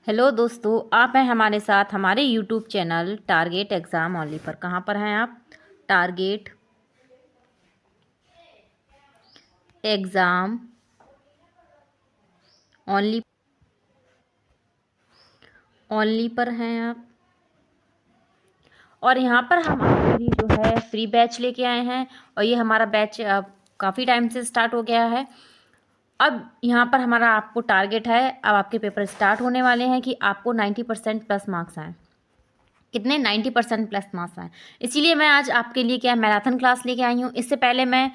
Hello दोस्तों, आप हैं हमारे साथ हमारे YouTube channel target exam only पर। कहाँ पर हैं आप? टारगेट एग्ज़ाम ओनली ओनली पर हैं आप। और यहाँ पर हम आपके लिए जो है फ्री बैच लेके आए हैं और ये हमारा बैच काफ़ी टाइम से स्टार्ट हो गया है। अब यहाँ पर हमारा आपको टारगेट है, अब आपके पेपर स्टार्ट होने वाले हैं कि आपको 90% प्लस मार्क्स आएँ। कितने? 90% प्लस मार्क्स आए। इसीलिए मैं आज आपके लिए क्या मैराथन क्लास लेके आई हूँ। इससे पहले मैं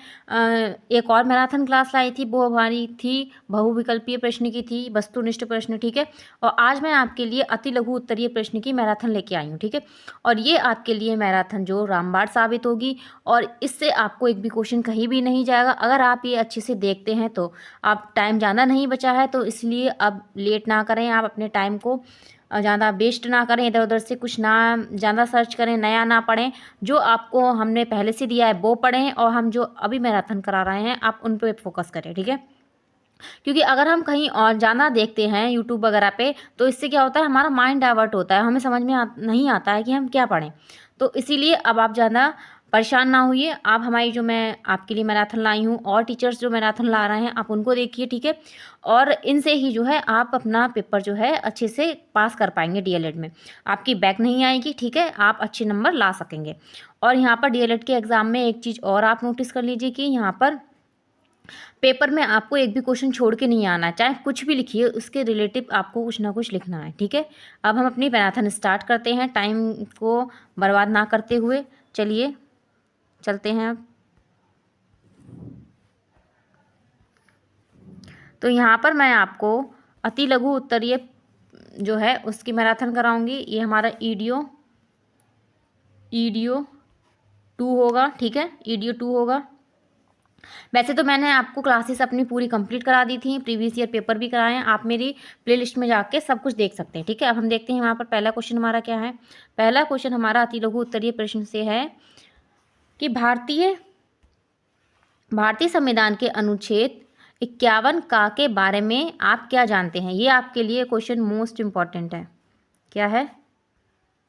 एक और मैराथन क्लास लाई थी, वो हमारी थी बहुविकल्पीय प्रश्न की थी, वस्तुनिष्ठ प्रश्न, ठीक है। और आज मैं आपके लिए अति लघु उत्तरीय प्रश्न की मैराथन लेके आई हूँ, ठीक है। और ये आपके लिए मैराथन जो रामबाण साबित होगी और इससे आपको एक भी क्वेश्चन कहीं भी नहीं जाएगा अगर आप ये अच्छे से देखते हैं तो। आप टाइम ज़्यादा नहीं बचा है तो इसलिए अब लेट ना करें, आप अपने टाइम को ज़्यादा वेस्ट ना करें, इधर उधर से कुछ ना ज़्यादा सर्च करें, नया ना पढ़ें। जो आपको हमने पहले से दिया है वो पढ़ें और हम जो अभी मैराथन करा रहे हैं आप उन पे फोकस करें, ठीक है। क्योंकि अगर हम कहीं और ज़्यादा देखते हैं यूट्यूब वगैरह पे तो इससे क्या होता है, हमारा माइंड डाइवर्ट होता है, हमें समझ में नहीं आता है कि हम क्या पढ़ें। तो इसीलिए अब आप ज़्यादा परेशान ना होइए। आप हमारी जो मैं आपके लिए मैराथन लाई हूँ और टीचर्स जो मैराथन ला रहे हैं आप उनको देखिए, ठीक है। और इनसे ही जो है आप अपना पेपर जो है अच्छे से पास कर पाएंगे डीएलएड में। आपकी बैक नहीं आएगी, ठीक है, आप अच्छे नंबर ला सकेंगे। और यहाँ पर डीएलएड के एग्ज़ाम में एक चीज़ और आप नोटिस कर लीजिए कि यहाँ पर पेपर में आपको एक भी क्वेश्चन छोड़ के नहीं आना है, चाहे कुछ भी लिखिए उसके रिलेटिव आपको कुछ ना कुछ लिखना है, ठीक है। अब हम अपनी मैराथन स्टार्ट करते हैं टाइम को बर्बाद ना करते हुए। चलिए चलते हैं अब। तो यहाँ पर मैं आपको अति लघु उत्तरीय जो है उसकी मैराथन कराऊंगी। ये हमारा ईडियो 2 होगा, ठीक है, ईडियो 2 होगा। वैसे तो मैंने आपको क्लासेस अपनी पूरी कंप्लीट करा दी थी, प्रीवियस ईयर पेपर भी कराए हैं, आप मेरी प्लेलिस्ट में जाके सब कुछ देख सकते हैं, ठीक है। अब हम देखते हैं यहाँ पर पहला क्वेश्चन हमारा क्या है। पहला क्वेश्चन हमारा अति लघु उत्तरीय प्रश्न से है कि भारतीय संविधान के अनुच्छेद 51 का के बारे में आप क्या जानते हैं। ये आपके लिए क्वेश्चन मोस्ट इम्पॉर्टेंट है। क्या है?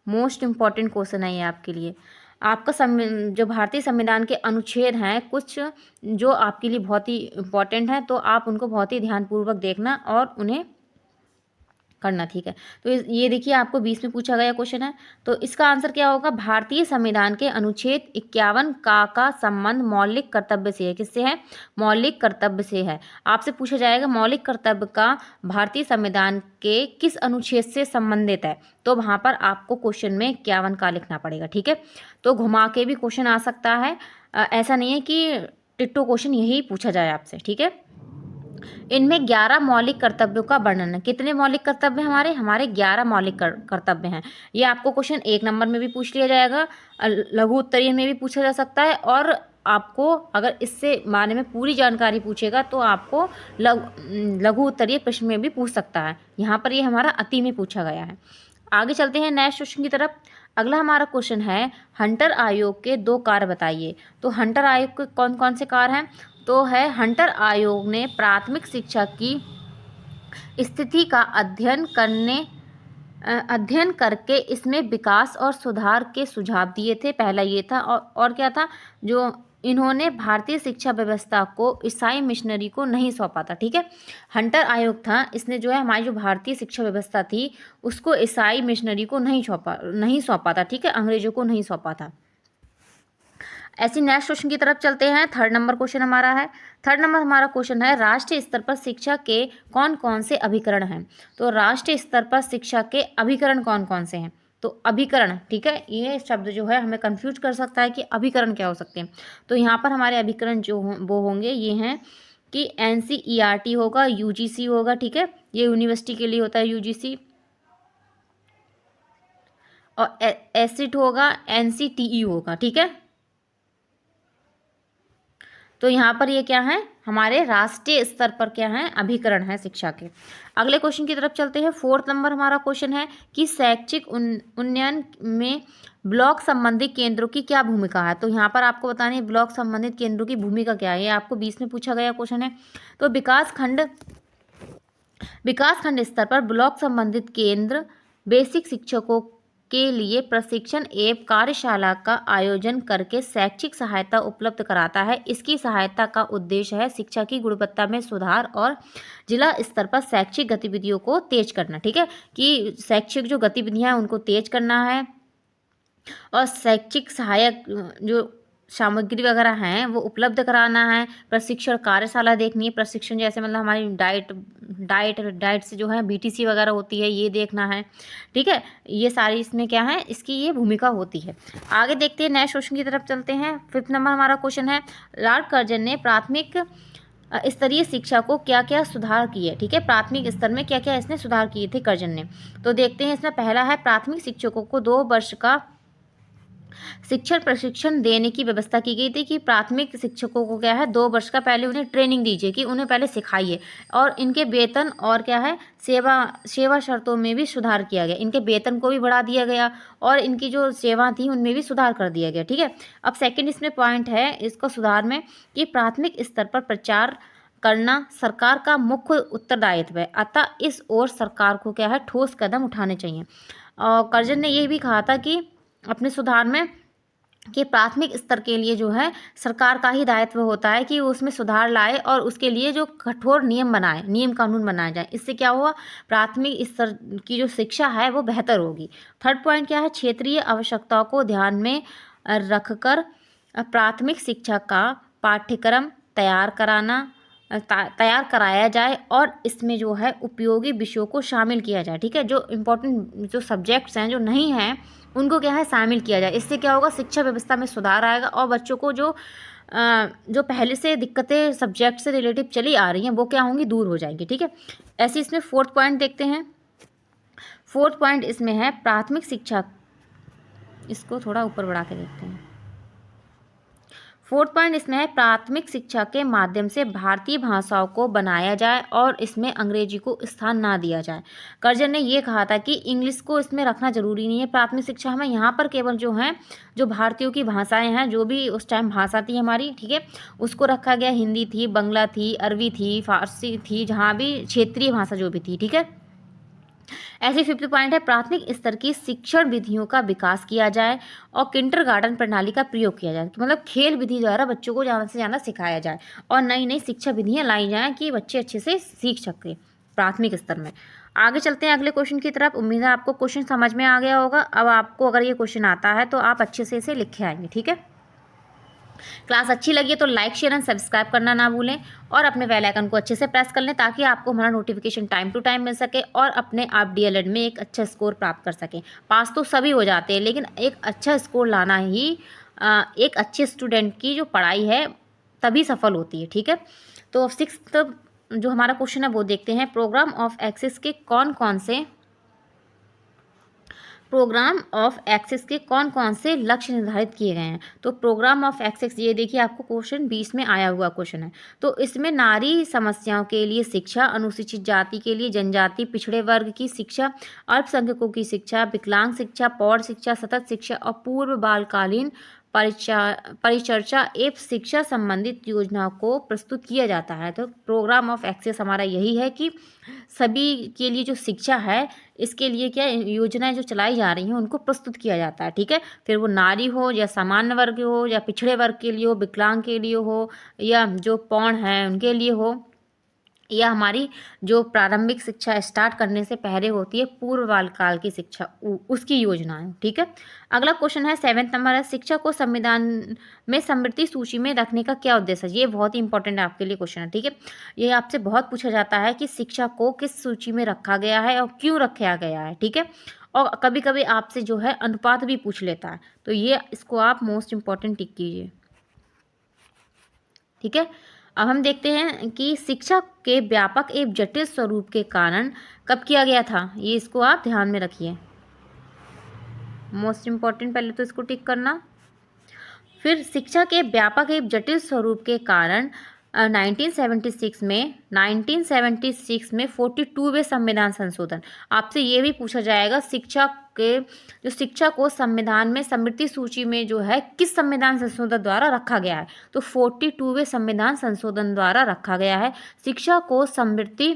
मोस्ट इम्पॉर्टेंट क्वेश्चन है ये आपके लिए। आपका जो भारतीय संविधान के अनुच्छेद हैं कुछ जो आपके लिए बहुत ही इम्पॉर्टेंट हैं, तो आप उनको बहुत ही ध्यानपूर्वक देखना और उन्हें करना, ठीक है। तो ये देखिए आपको 20 में पूछा गया क्वेश्चन है, तो इसका आंसर क्या होगा? भारतीय संविधान के अनुच्छेद 51 का संबंध मौलिक कर्तव्य से है। किससे है? मौलिक कर्तव्य से है। आपसे पूछा जाएगा मौलिक कर्तव्य का भारतीय संविधान के किस अनुच्छेद से संबंधित है, तो वहाँ पर आपको क्वेश्चन में 51 का लिखना पड़ेगा, ठीक है। तो घुमा के भी क्वेश्चन आ सकता है, ऐसा नहीं है कि टिट्टो क्वेश्चन यही पूछा जाए आपसे, ठीक है। इनमें 11 मौलिक कर्तव्यों का वर्णन है। कितने मौलिक कर्तव्य हमारे 11 मौलिक कर्तव्य हैं। ये आपको क्वेश्चन 1 नंबर में भी पूछ लिया जाएगा, लघु उत्तरीय में भी पूछा जा सकता है, और आपको अगर इससे बारे में पूरी जानकारी पूछेगा तो आपको लघु उत्तरीय प्रश्न में भी पूछ सकता है। यहाँ पर ये हमारा अति में पूछा गया है। आगे चलते हैं नेक्स्ट क्वेश्चन की तरफ। अगला हमारा क्वेश्चन है हंटर आयोग के 2 कार्य बताइए। तो हंटर आयोग के कौन कौन से कार्य हैं? तो है हंटर आयोग ने प्राथमिक शिक्षा की स्थिति का अध्ययन करके इसमें विकास और सुधार के सुझाव दिए थे। पहला ये था, और क्या था? जो इन्होंने भारतीय शिक्षा व्यवस्था को ईसाई मिशनरी को नहीं सौंपा था, ठीक है। हंटर आयोग था, इसने जो है हमारी जो भारतीय शिक्षा व्यवस्था थी उसको ईसाई मिशनरी को नहीं सौंपा था, ठीक है, अंग्रेजों को नहीं सौंपा था। ऐसी नेक्स्ट क्वेश्चन की तरफ चलते हैं। थर्ड नंबर क्वेश्चन हमारा है। थर्ड नंबर हमारा क्वेश्चन है राष्ट्रीय स्तर पर शिक्षा के कौन कौन से अभिकरण हैं। तो राष्ट्रीय स्तर पर शिक्षा के अभिकरण कौन कौन से हैं? तो अभिकरण, ठीक है, ये शब्द जो है हमें कंफ्यूज कर सकता है कि अभिकरण क्या हो सकते हैं। तो यहाँ पर हमारे अभिकरण जो वो होंगे ये हैं कि NCERT होगा, UGC होगा, ठीक है, ये यूनिवर्सिटी के लिए होता है UGC, और एसिट होगा, NCTE होगा, ठीक है। तो यहाँ पर ये क्या है? हमारे राष्ट्रीय स्तर पर क्या है? अभिकरण है शिक्षा के। अगले क्वेश्चन की तरफ चलते हैं। 4th नंबर हमारा क्वेश्चन है कि शैक्षिक उन्नयन में ब्लॉक संबंधित केंद्रों की क्या भूमिका है। तो यहाँ पर आपको बतानी है ब्लॉक संबंधित केंद्रों की भूमिका क्या है। ये आपको 20 में पूछा गया क्वेश्चन है। तो विकासखंड स्तर पर ब्लॉक संबंधित केंद्र बेसिक शिक्षकों के लिए प्रशिक्षण एवं कार्यशाला का आयोजन करके शैक्षिक सहायता उपलब्ध कराता है। इसकी सहायता का उद्देश्य है शिक्षा की गुणवत्ता में सुधार और जिला स्तर पर शैक्षिक गतिविधियों को तेज करना। ठीक है, कि शैक्षिक जो गतिविधियां हैं उनको तेज करना है और शैक्षिक सहायक जो सामग्री वगैरह हैं वो उपलब्ध कराना है। प्रशिक्षण कार्यशाला देखनी है, प्रशिक्षण जैसे मतलब हमारी डाइट से जो है बीटीसी वगैरह होती है, ये देखना है। ठीक है, ये सारी इसमें क्या है, इसकी ये भूमिका होती है। आगे देखते हैं, नेक्स्ट क्वेश्चन की तरफ चलते हैं। 5th नंबर हमारा क्वेश्चन है, लॉर्ड कर्जन ने प्राथमिक स्तरीय शिक्षा को क्या क्या सुधार किए। ठीक है, प्राथमिक स्तर में क्या क्या इसने सुधार किए थे कर्जन ने। तो देखते हैं, इसमें पहला है प्राथमिक शिक्षकों को 2 वर्ष का शिक्षण प्रशिक्षण देने की व्यवस्था की गई थी। कि प्राथमिक शिक्षकों को क्या है 2 वर्ष का पहले उन्हें ट्रेनिंग दीजिए, कि उन्हें पहले सिखाइए और इनके वेतन और क्या है सेवा शर्तों में भी सुधार किया गया। इनके वेतन को भी बढ़ा दिया गया और इनकी जो सेवा थी उनमें भी सुधार कर दिया गया। ठीक है, अब सेकेंड इसमें पॉइंट है इसको सुधार में कि प्राथमिक स्तर पर प्रचार करना सरकार का मुख्य उत्तरदायित्व है, अतः इस ओर सरकार को क्या है ठोस कदम उठाने चाहिए। और कर्जन ने ये भी कहा था कि अपने सुधार में कि प्राथमिक स्तर के लिए जो है सरकार का ही दायित्व होता है कि उसमें सुधार लाए और उसके लिए जो कठोर नियम कानून बनाए जाए। इससे क्या हुआ, प्राथमिक स्तर की जो शिक्षा है वो बेहतर होगी। थर्ड पॉइंट क्या है, क्षेत्रीय आवश्यकताओं को ध्यान में रखकर प्राथमिक शिक्षा का पाठ्यक्रम तैयार कराया जाए और इसमें जो है उपयोगी विषयों को शामिल किया जाए। ठीक है, जो इम्पोर्टेंट जो सब्जेक्ट्स हैं जो नहीं हैं उनको क्या है शामिल किया जाए। इससे क्या होगा, शिक्षा व्यवस्था में सुधार आएगा और बच्चों को जो पहले से दिक्कतें सब्जेक्ट से रिलेटिव चली आ रही हैं वो क्या होंगी, दूर हो जाएंगी। ठीक है, ऐसे इसमें 4th पॉइंट देखते हैं। 4th पॉइंट इसमें है प्राथमिक शिक्षा, इसको थोड़ा ऊपर बढ़ा के देखते हैं। 4th पॉइंट इसमें है प्राथमिक शिक्षा के माध्यम से भारतीय भाषाओं को बनाया जाए और इसमें अंग्रेजी को स्थान ना दिया जाए। कर्जन ने ये कहा था कि इंग्लिश को इसमें रखना जरूरी नहीं है प्राथमिक शिक्षा में, यहाँ पर केवल जो हैं जो भारतीयों की भाषाएं हैं जो भी उस टाइम भाषा थी हमारी, ठीक है, उसको रखा गया। हिंदी थी, बंगला थी, अरबी थी, फारसी थी, जहाँ भी क्षेत्रीय भाषा जो भी थी। ठीक है, ऐसे 5th पॉइंट है प्राथमिक स्तर की शिक्षण विधियों का विकास किया जाए और किंडरगार्टन प्रणाली का प्रयोग किया जाए। मतलब खेल विधि द्वारा बच्चों को ज़्यादा से ज़्यादा सिखाया जाए और नई नई शिक्षा विधियाँ लाई जाएँ कि बच्चे अच्छे से सीख सकें प्राथमिक स्तर में। आगे चलते हैं अगले क्वेश्चन की तरफ। उम्मीद है आपको क्वेश्चन समझ में आ गया होगा। अब आपको अगर ये क्वेश्चन आता है तो आप अच्छे से इसे लिख के आएंगे। ठीक है, क्लास अच्छी लगी है तो लाइक शेयर एंड सब्सक्राइब करना ना भूलें और अपने बेल आइकन को अच्छे से प्रेस कर लें ताकि आपको हमारा नोटिफिकेशन टाइम टू टाइम मिल सके और अपने आप डीएलएड में एक अच्छा स्कोर प्राप्त कर सकें। पास तो सभी हो जाते हैं लेकिन एक अच्छा स्कोर लाना ही एक अच्छे स्टूडेंट की जो पढ़ाई है तभी सफल होती है। ठीक है, तो 6th जो हमारा क्वेश्चन है वो देखते हैं। प्रोग्राम ऑफ एक्सेस के कौन कौन से लक्ष्य निर्धारित किए गए हैं। तो प्रोग्राम ऑफ एक्सेस ये देखिए आपको क्वेश्चन 20 में आया हुआ क्वेश्चन है। तो इसमें नारी समस्याओं के लिए शिक्षा, अनुसूचित जाति के लिए जनजाति, पिछड़े वर्ग की शिक्षा, अल्पसंख्यकों की शिक्षा, विकलांग शिक्षा, पौड़ शिक्षा, सतत शिक्षा और पूर्व बालकालीन परिचर्चा एवं शिक्षा संबंधित योजनाओं को प्रस्तुत किया जाता है। तो प्रोग्राम ऑफ एक्सेस हमारा यही है कि सभी के लिए जो शिक्षा है इसके लिए क्या योजनाएं जो चलाई जा रही हैं उनको प्रस्तुत किया जाता है। ठीक है, फिर वो नारी हो या सामान्य वर्ग हो या पिछड़े वर्ग के लिए हो, विकलांग के लिए हो या जो पौड़ हैं उनके लिए हो, या हमारी जो प्रारंभिक शिक्षा स्टार्ट करने से पहले होती है पूर्व बालकाल की शिक्षा, उसकी योजना है। ठीक है, अगला क्वेश्चन है 7th नंबर है, शिक्षा को संविधान में समृद्धि सूची में रखने का क्या उद्देश्य है। ये बहुत ही इंपॉर्टेंट है आपके लिए क्वेश्चन है। ठीक है, ये आपसे बहुत पूछा जाता है कि शिक्षा को किस सूची में रखा गया है और क्यों रखा गया है। ठीक है, और कभी कभी आपसे जो है अनुपात भी पूछ लेता है, तो ये इसको आप मोस्ट इम्पॉर्टेंट टिक कीजिए। ठीक है, अब हम देखते हैं कि शिक्षा के व्यापक एवं जटिल स्वरूप के कारण कब किया गया था। ये इसको आप ध्यान में रखिए, मोस्ट इम्पॉर्टेंट, पहले तो इसको टिक करना। फिर शिक्षा के व्यापक एवं जटिल स्वरूप के कारण 1976 में 42वें संविधान संशोधन। आपसे ये भी पूछा जाएगा शिक्षा को संविधान में समृद्धि सूची में जो है किस संविधान संशोधन द्वारा रखा गया है। तो 42वें संविधान संशोधन द्वारा रखा गया है। शिक्षा को समृद्धि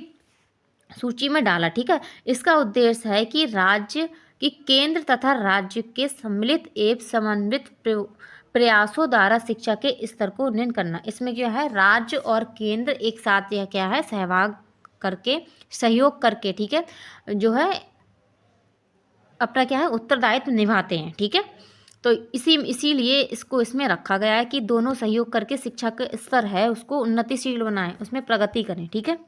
सूची में डाला। ठीक है, इसका उद्देश्य है कि राज्य की केंद्र तथा राज्य के सम्मिलित एवं समन्वित प्रयासों द्वारा शिक्षा के स्तर को उन्नयन करना। इसमें क्या है, राज्य और केंद्र एक साथ यह क्या है, सहभाग करके, सहयोग करके, ठीक है, जो है अपना क्या है उत्तरदायित्व निभाते हैं। ठीक है, तो इसीलिए इसको इसमें रखा गया है कि दोनों सहयोग करके शिक्षा का स्तर है उसको उन्नतिशील बनाएं, उसमें प्रगति करें। ठीक है,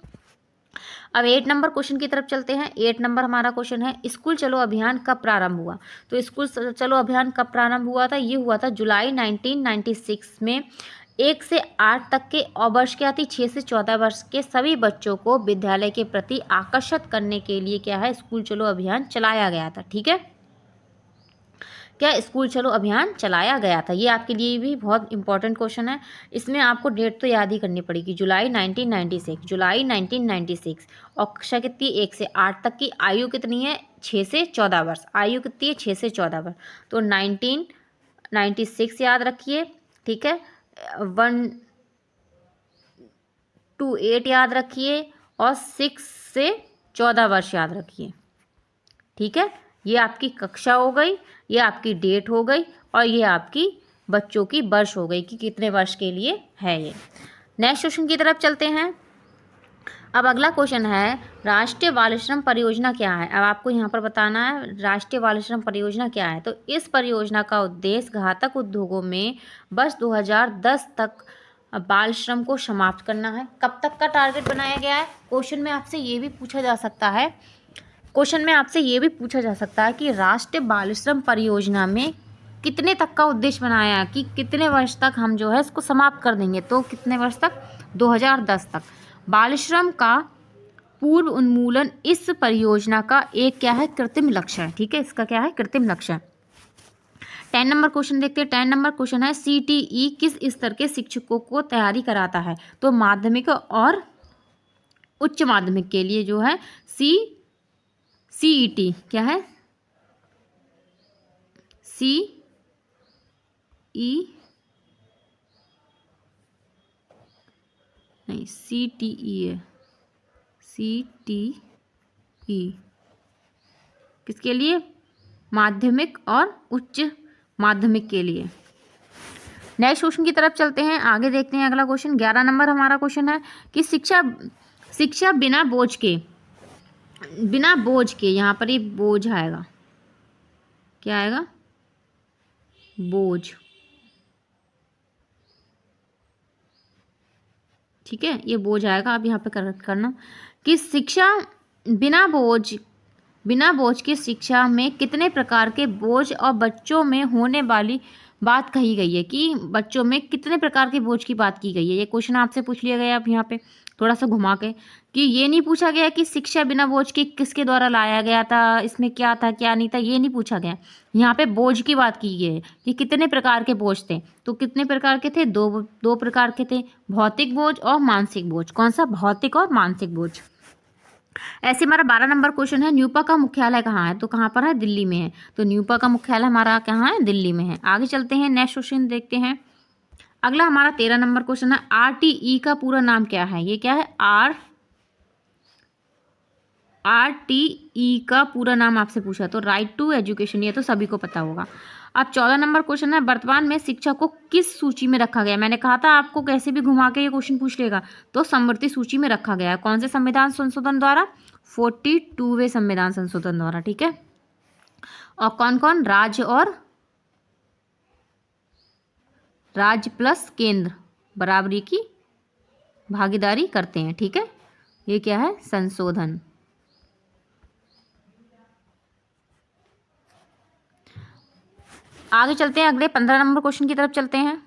अब 8 नंबर क्वेश्चन की तरफ चलते हैं। 8 नंबर हमारा क्वेश्चन है, स्कूल चलो अभियान कब प्रारंभ हुआ। तो स्कूल चलो अभियान कब प्रारंभ हुआ था, ये हुआ था जुलाई 1996 में। 1 से 8 तक के और वर्ष क्या थी, 6 से 14 वर्ष के सभी बच्चों को विद्यालय के प्रति आकर्षित करने के लिए क्या है, स्कूल चलो अभियान चलाया गया था। ठीक है, क्या स्कूल चलो अभियान चलाया गया था। ये आपके लिए भी बहुत इंपॉर्टेंट क्वेश्चन है। इसमें आपको डेट तो याद ही करनी पड़ेगी, जुलाई 1996, जुलाई 1996। और कक्षा कितनी, 1 से 8 तक की। आयु कितनी है, 6 से 14 वर्ष। आयु कितनी है, 6 से 14 वर्ष। तो 1996 याद रखिए। ठीक है, 1 to 8 याद रखिए और 6 से 14 वर्ष याद रखिए। ठीक है, ये आपकी कक्षा हो गई, ये आपकी डेट हो गई और ये आपकी बच्चों की वर्ष हो गई कि कितने वर्ष के लिए है ये। नेक्स्ट क्वेश्चन की तरफ चलते हैं। अब अगला क्वेश्चन है, राष्ट्रीय बाल श्रम परियोजना क्या है। अब आपको यहाँ पर बताना है राष्ट्रीय बाल श्रम परियोजना क्या है। तो इस परियोजना का उद्देश्य घातक उद्योगों में वर्ष 2010 तक बाल श्रम को समाप्त करना है। कब तक का टारगेट बनाया गया है। क्वेश्चन में आपसे ये भी पूछा जा सकता है, क्वेश्चन में आपसे ये भी पूछा जा सकता है कि राष्ट्रीय बाल श्रम परियोजना में कितने तक का उद्देश्य बनाया है, कि कितने वर्ष तक हम जो है इसको समाप्त कर देंगे। तो कितने वर्ष तक, 2010 तक। बाल श्रम का पूर्व उन्मूलन इस परियोजना का एक क्या है, कृत्रिम लक्ष्य है। ठीक है, इसका क्या है, कृत्रिम लक्ष्य है। 10 नंबर क्वेश्चन देखते हैं। 10 नंबर क्वेश्चन है, CTE किस स्तर के शिक्षकों को तैयारी कराता है। तो माध्यमिक और उच्च माध्यमिक के लिए जो है CET क्या है, CTE है, CTE किसके लिए, माध्यमिक और उच्च माध्यमिक के लिए। नेक्स्ट क्वेश्चन की तरफ चलते हैं, आगे देखते हैं अगला क्वेश्चन। 11 नंबर हमारा क्वेश्चन है कि शिक्षा बिना बोझ के, यहाँ पर ये बोझ आएगा, क्या आएगा, बोझ। ठीक है, ये बोझ आएगा, आप यहाँ पे करेक्ट करना कि शिक्षा बिना बोझ की शिक्षा में कितने प्रकार के बोझ और बच्चों में होने वाली बात कही गई है, कि बच्चों में कितने प्रकार के बोझ की बात की गई है। ये क्वेश्चन आपसे पूछ लिया गया अब यहाँ पे थोड़ा सा घुमा के, कि ये नहीं पूछा गया कि शिक्षा बिना बोझ के किसके द्वारा लाया गया था, इसमें क्या था क्या नहीं था, ये नहीं पूछा गया। यहाँ पे बोझ की बात की गई है कि कितने प्रकार के बोझ थे। तो कितने प्रकार के थे, दो प्रकार के थे, भौतिक बोझ और मानसिक बोझ। कौन सा, भौतिक और मानसिक बोझ। ऐसे हमारा 12 नंबर क्वेश्चन है, न्यूपा का मुख्यालय कहाँ है। तो कहाँ पर है, दिल्ली में है। तो न्यूपा का मुख्यालय हमारा कहाँ है, दिल्ली में है। आगे चलते हैं, नेक्स्ट क्वेश्चन देखते हैं। अगला हमारा 13 नंबर क्वेश्चन है, RTE का पूरा नाम क्या है। ये क्या है, RTE का पूरा नाम आपसे पूछा, तो राइट टू एजुकेशन, ये तो सभी को पता होगा। अब 14 नंबर क्वेश्चन है, वर्तमान में शिक्षा को किस सूची में रखा गया। मैंने कहा था आपको कैसे भी घुमा के ये क्वेश्चन पूछ लेगा। तो समवर्ती सूची में रखा गया है। कौन से संविधान संशोधन द्वारा, 42वें संविधान संशोधन द्वारा। ठीक है, और कौन कौन, राज्य प्लस केंद्र बराबरी की भागीदारी करते हैं। ठीक है, ये क्या है, संशोधन। आगे चलते हैं, अगले 15 नंबर क्वेश्चन की तरफ चलते हैं।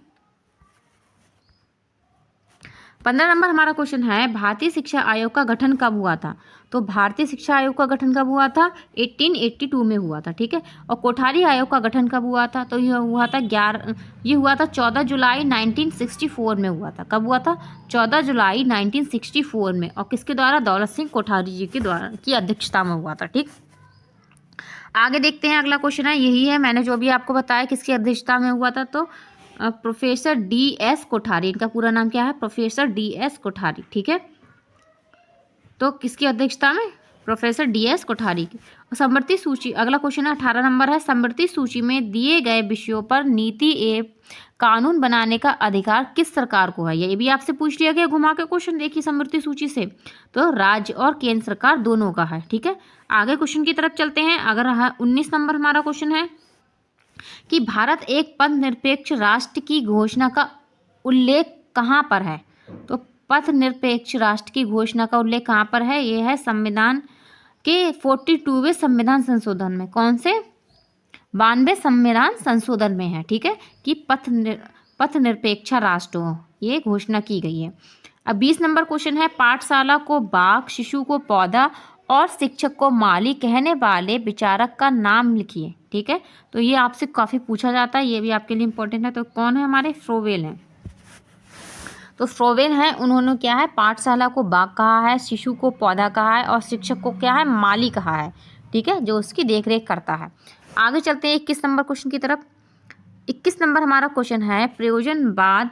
15 नंबर हमारा क्वेश्चन है, भारतीय शिक्षा आयोग का गठन कब हुआ था। तो भारतीय शिक्षा आयोग का गठन कब हुआ था, 1882 में हुआ था। ठीक है, और कोठारी आयोग का गठन कब हुआ था। तो यह हुआ था 14 जुलाई 1964 में हुआ था। कब हुआ था, 14 जुलाई 1964 में। और किसके द्वारा, दौलत सिंह कोठारी जी के द्वारा की अध्यक्षता में हुआ था। ठीक, आगे देखते हैं अगला क्वेश्चन है, यही है मैंने जो भी आपको बताया किसकी अध्यक्षता में हुआ था। तो प्रोफेसर DS कोठारी, इनका पूरा नाम क्या है, प्रोफेसर DS कोठारी। ठीक है, तो किसकी अध्यक्षता में? प्रोफेसर DS कोठारी की। समवर्ती सूची, अगला क्वेश्चन है 18 नंबर है, समवर्ती सूची में दिए गए विषयों पर नीति एवं कानून बनाने का अधिकार किस सरकार को है? ये भी आपसे पूछ लिया गया घुमा के क्वेश्चन, देखिए समवर्ती सूची से, तो राज्य और केंद्र सरकार दोनों का है। ठीक है, आगे क्वेश्चन की तरफ चलते हैं। अगर 19 नंबर हमारा क्वेश्चन है कि भारत एक पथ निरपेक्ष राष्ट्र की घोषणा का उल्लेख कहाँ पर है? तो पथ निरपेक्ष राष्ट्र की घोषणा का उल्लेख कहाँ पर है? ये है संविधान के 42वें संविधान संशोधन में। कौन से? 92 संविधान संशोधन में है। ठीक है, कि पथ निरपेक्ष राष्ट्र हो, ये घोषणा की गई है। अब 20 नंबर क्वेश्चन है, पाठशाला को बाग, शिशु को पौधा और शिक्षक को माली कहने वाले विचारक का नाम लिखिए। ठीक है, तो ये आपसे काफ़ी पूछा जाता है, ये भी आपके लिए इंपॉर्टेंट है। तो कौन है? हमारे फ्रोवेल हैं। तो फ्रोवेल हैं, उन्होंने क्या है, पाठशाला को बाग कहा है, शिशु को पौधा कहा है और शिक्षक को क्या है, माली कहा है। ठीक है, जो उसकी देखरेख करता है। आगे चलते हैं 21 नंबर क्वेश्चन की तरफ। 21 नंबर हमारा क्वेश्चन है, प्रयोजनवाद